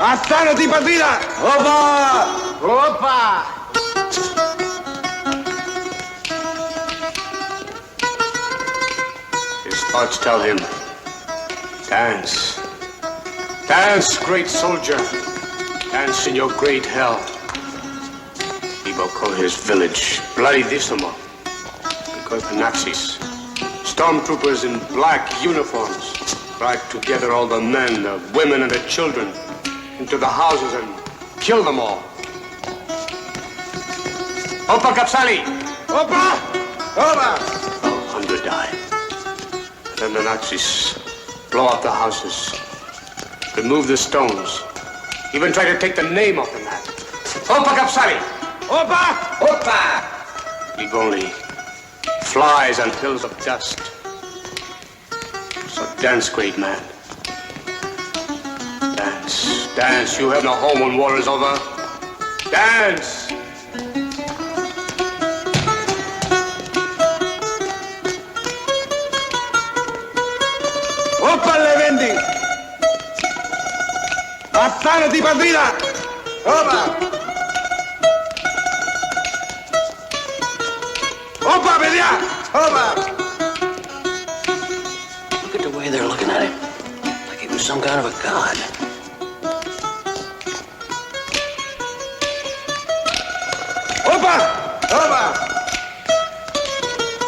Astana ti partita! Opa! Opa! His thoughts tell him, dance. Dance, great soldier. Dance in your great hell. He will call his village Bloody Distamo because the Nazis, stormtroopers in black uniforms, dragged together all the men, the women, and the children into the houses and kill them all. Opa Kapsali! Opa! Opa! 100 died. Then the Nazis blow up the houses, remove the stones, even try to take the name off the map. Opa Kapsali! Opa! Opa! Leave only flies and hills of dust. So dance, great man. Dance, dance. You have no home when war is over. Dance! Opa le vendi! Astana ti partita! Opa! Opa, vedia! Opa! Look at the way they're looking at him. Like he was some kind of a god. Opa! Opa!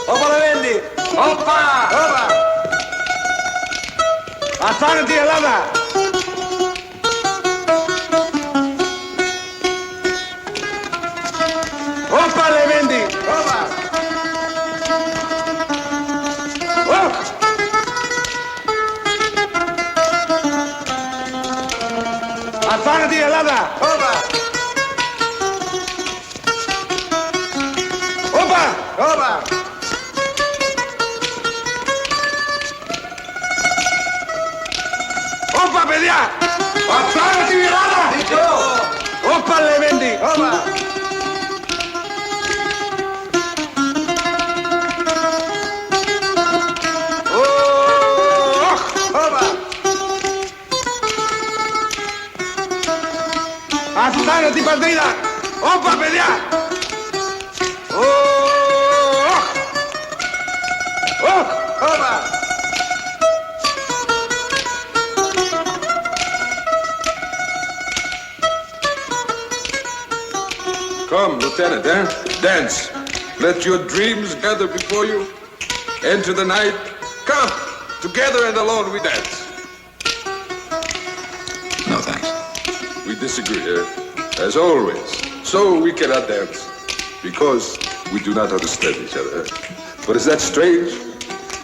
Opa le vendi! Opa! Opa! Astana ti helada! Opa le vendi! Opa! Oh! Astana ti helada! Opa! Opa! Opa! Opa, pedia! Astana ti helada! Opa le vendi! Opa! Astana ti partita! Opa, pedia! Opa! Come, Lieutenant, eh? Dance. Let your dreams gather before you. Enter the night. Come, together and alone we dance. No, thanks. We disagree, as always. So we cannot dance, because we do not understand each other. But is that strange?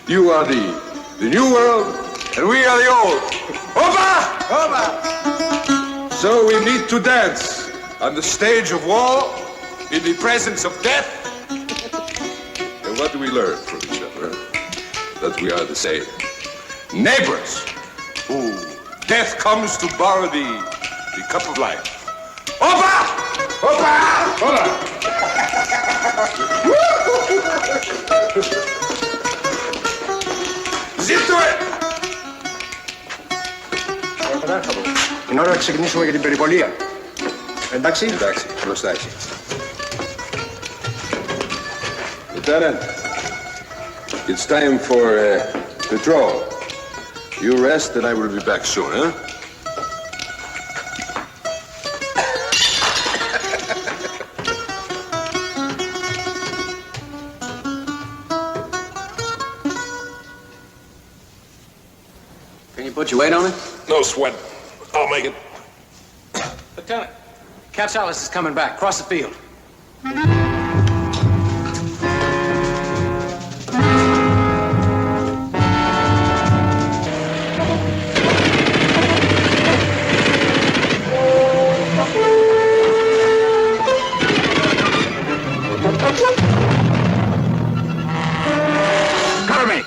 You are the new world, and we are the old. Opa! Opa! So we meet to dance on the stage of war, in the presence of death. And what do we learn from each other? That we are the same. Neighbors, who death comes to borrow the cup of life. Opa! Opa! Opa! Zip to it! Είναι ώρα να ξεκινήσουμε για την περιπολία. Εντάξει? Εντάξει, μπροστά εσύ. Lieutenant, it's time for patrol. You rest and I will be back soon, huh? Can you put your weight on it? No sweat. I'll make it. Lieutenant, Capsalis is coming back. Cross the field. Cover me!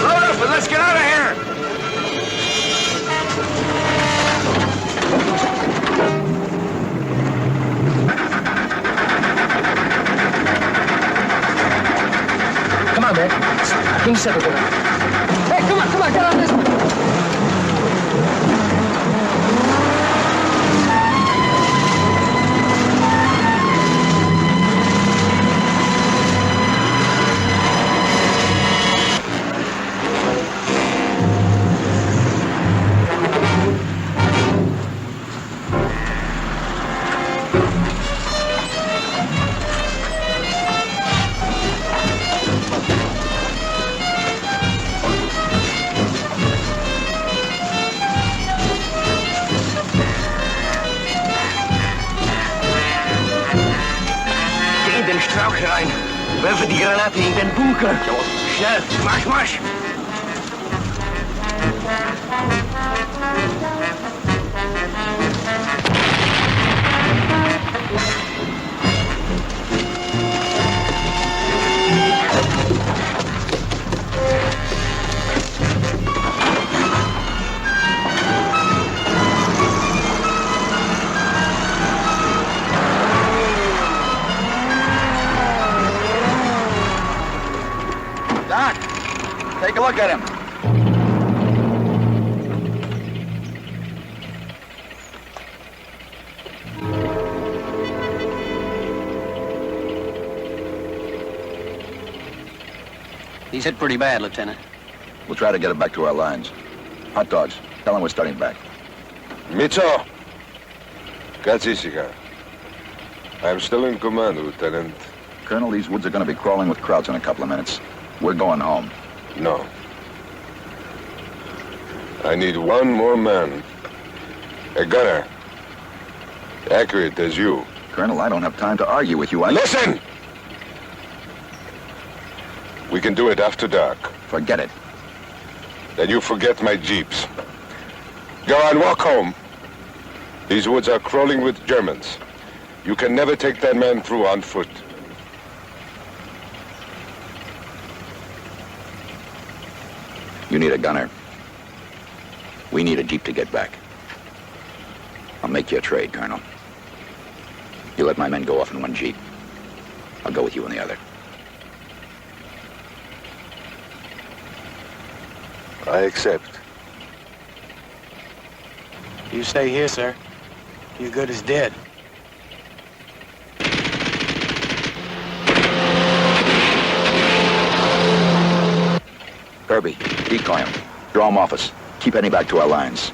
Load up and let's get out of here! Come on, man. Can you settle down? Hey, come on, get on this one. Geh in den Strauch rein. Werfe die Granate in den Bunker. Schnell, marsch, marsch! Doc, take a look at him. He's hit pretty bad, Lieutenant. We'll try to get it back to our lines. Hot dogs, tell them we're starting back. Μίτσο! Κάτσε ήσυχα. I'm still in command, Lieutenant. Colonel, these woods are going to be crawling with crowds in a couple of minutes. We're going home. No. I need one more man. A gunner. Accurate as you. Colonel, I don't have time to argue with you. Listen! We can do it after dark. Forget it. Then you forget my jeeps. Go on, walk home. These woods are crawling with Germans. You can never take that man through on foot. You need a gunner. We need a jeep to get back. I'll make you a trade, Colonel. You let my men go off in one jeep. I'll go with you in the other. I accept. You stay here, sir. You're good as dead. Herbie, decoy him. Draw him off us. Keep heading back to our lines.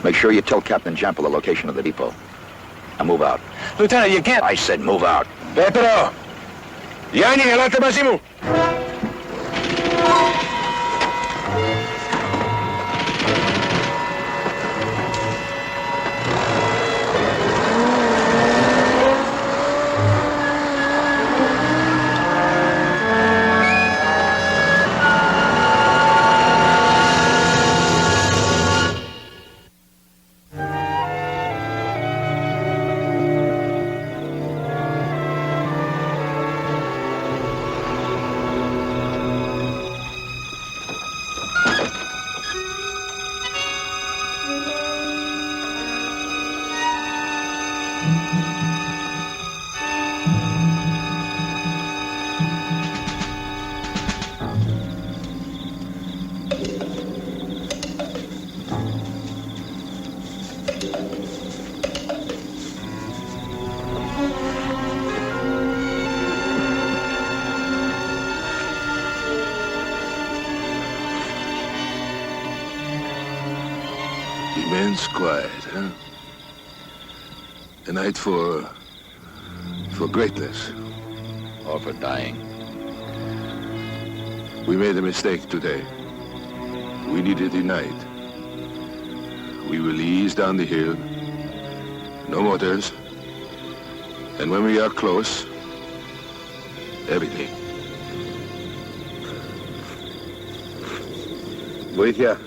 Make sure you tell Captain Jampa the location of the depot. Now move out. Lieutenant, you can't... I said move out. Petro! Yanni, elate Basimu! Immense quiet, huh? A night for greatness. Or for dying. We made a mistake today. We needed a night. We will ease down the hill. No motors. And when we are close, everything. Wait here.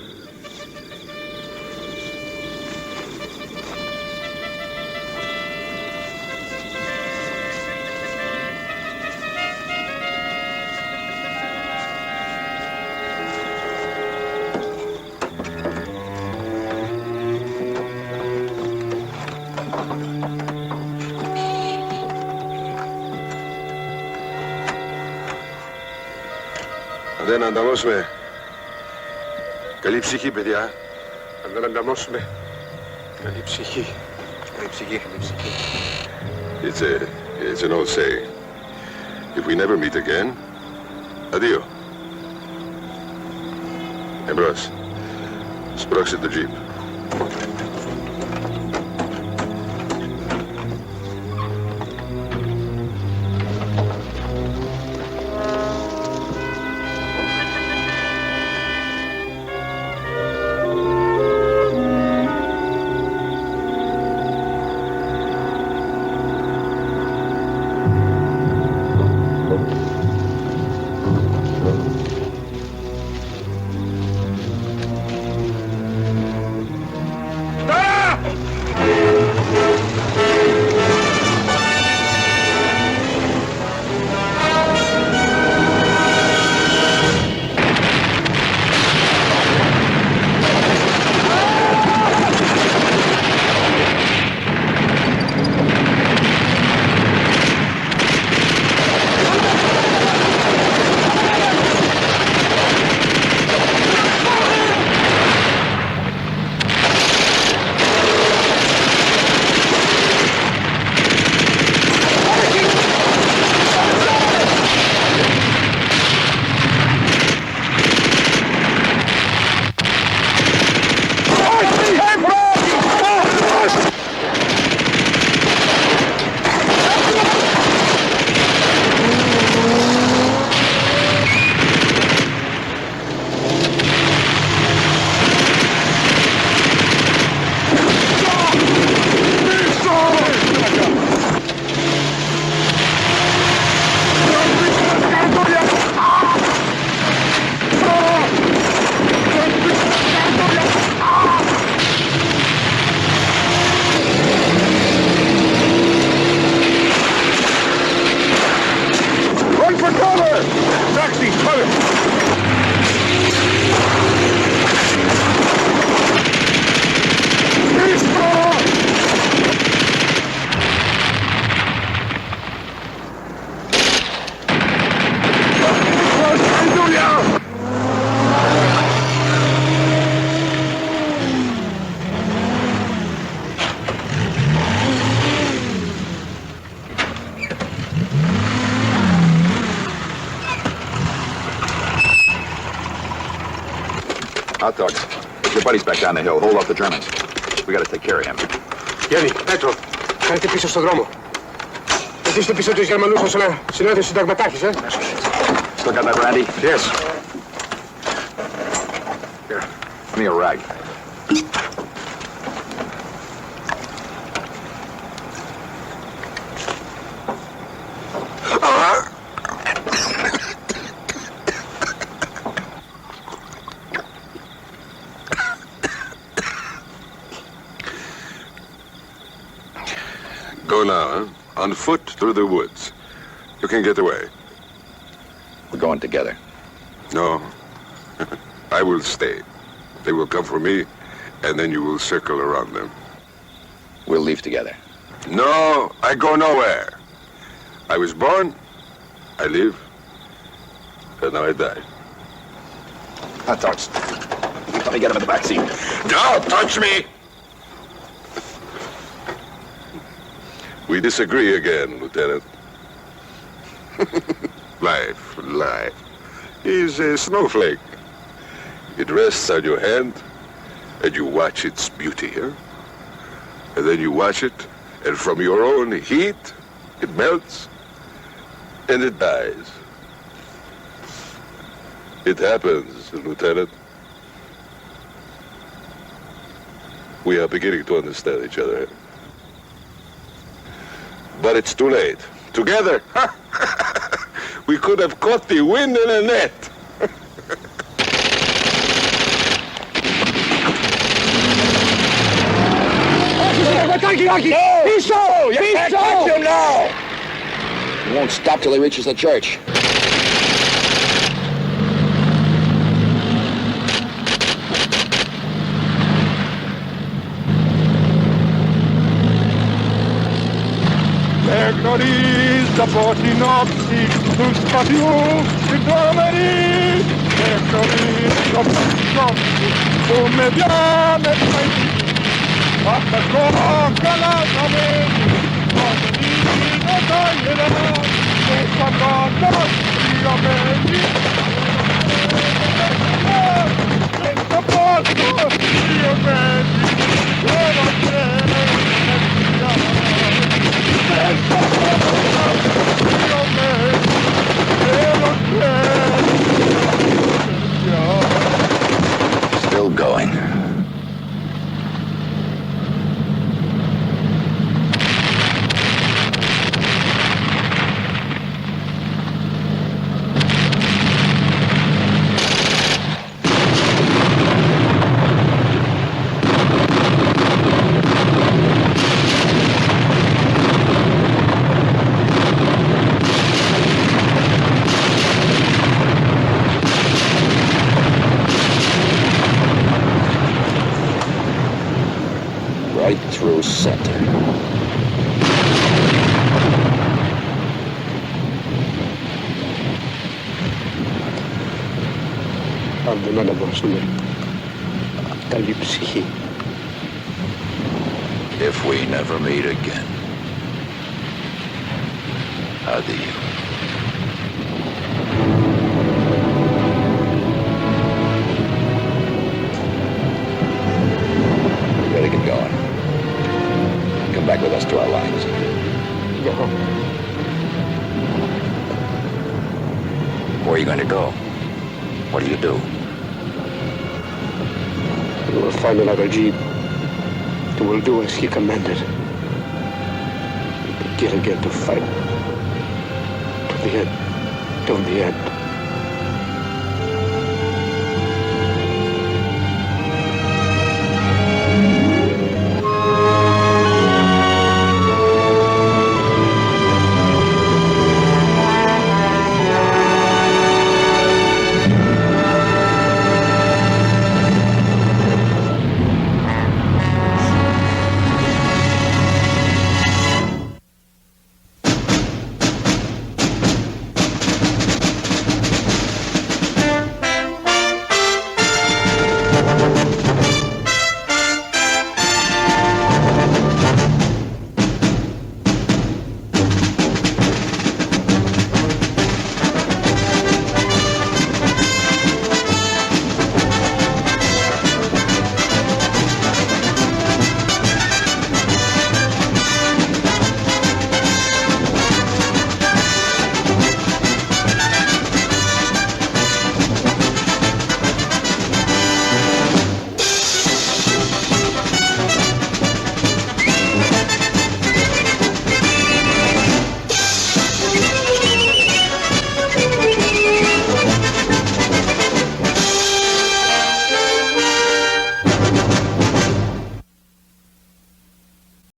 Δεν ανταμώσουμε. Καλή ψυχή, παιδιά. Αν δεν ανταμώσουμε, καλή ψυχή. Καλή ψυχή, καλή ψυχή. It's an old saying. If we never meet again, adieu. Εμπρός. Σπρώξε το τζιπ. Hot dog. Put your buddies back down the hill. Hold off the Germans. We gotta take care of him. Γιάννη, Πέτρο, κάντε πίσω στον δρόμο. Αφήστε πίσω τους Γερμανούς όσο να συνόδευση συνταγματάρχης, Still got that, Randy? Yes. Here, give me a rag. Go now, huh? On foot through the woods. You can get away. We're going together. No. I will stay. They will come for me, and then you will circle around them. We'll leave together. No, I go nowhere. I was born, I live, and now I die. Hot dogs. Let me get him in the back seat. Don't touch me! We disagree again, Lieutenant. Life. Is a snowflake. It rests on your hand, and you watch its beauty, huh? And then you watch it, and from your own heat, it melts, and it dies. It happens, Lieutenant. We are beginning to understand each other. But it's too late. Together, we could have caught the wind in a net. No! He's so! You can't touch him now! He won't stop till he reaches the church. Egnoris, zapotni nopsi, sul spatiu, in dormeri. Egnoris, zapotni nopsi, come viame paesi. Fatta cocca la saveni, quando non taglierà, e quando io vedi. Senza posto, io vedi, e non c'è. Still going. Right through center. Άντε να δώσουμε καλή ψυχή. If we never meet again. Adieu. We better get going. Come back with us to our lines. Go. Where are you going to go? What do you do? We will find another jeep. We will do as he commanded. We begin again to fight. To the end. Till the end.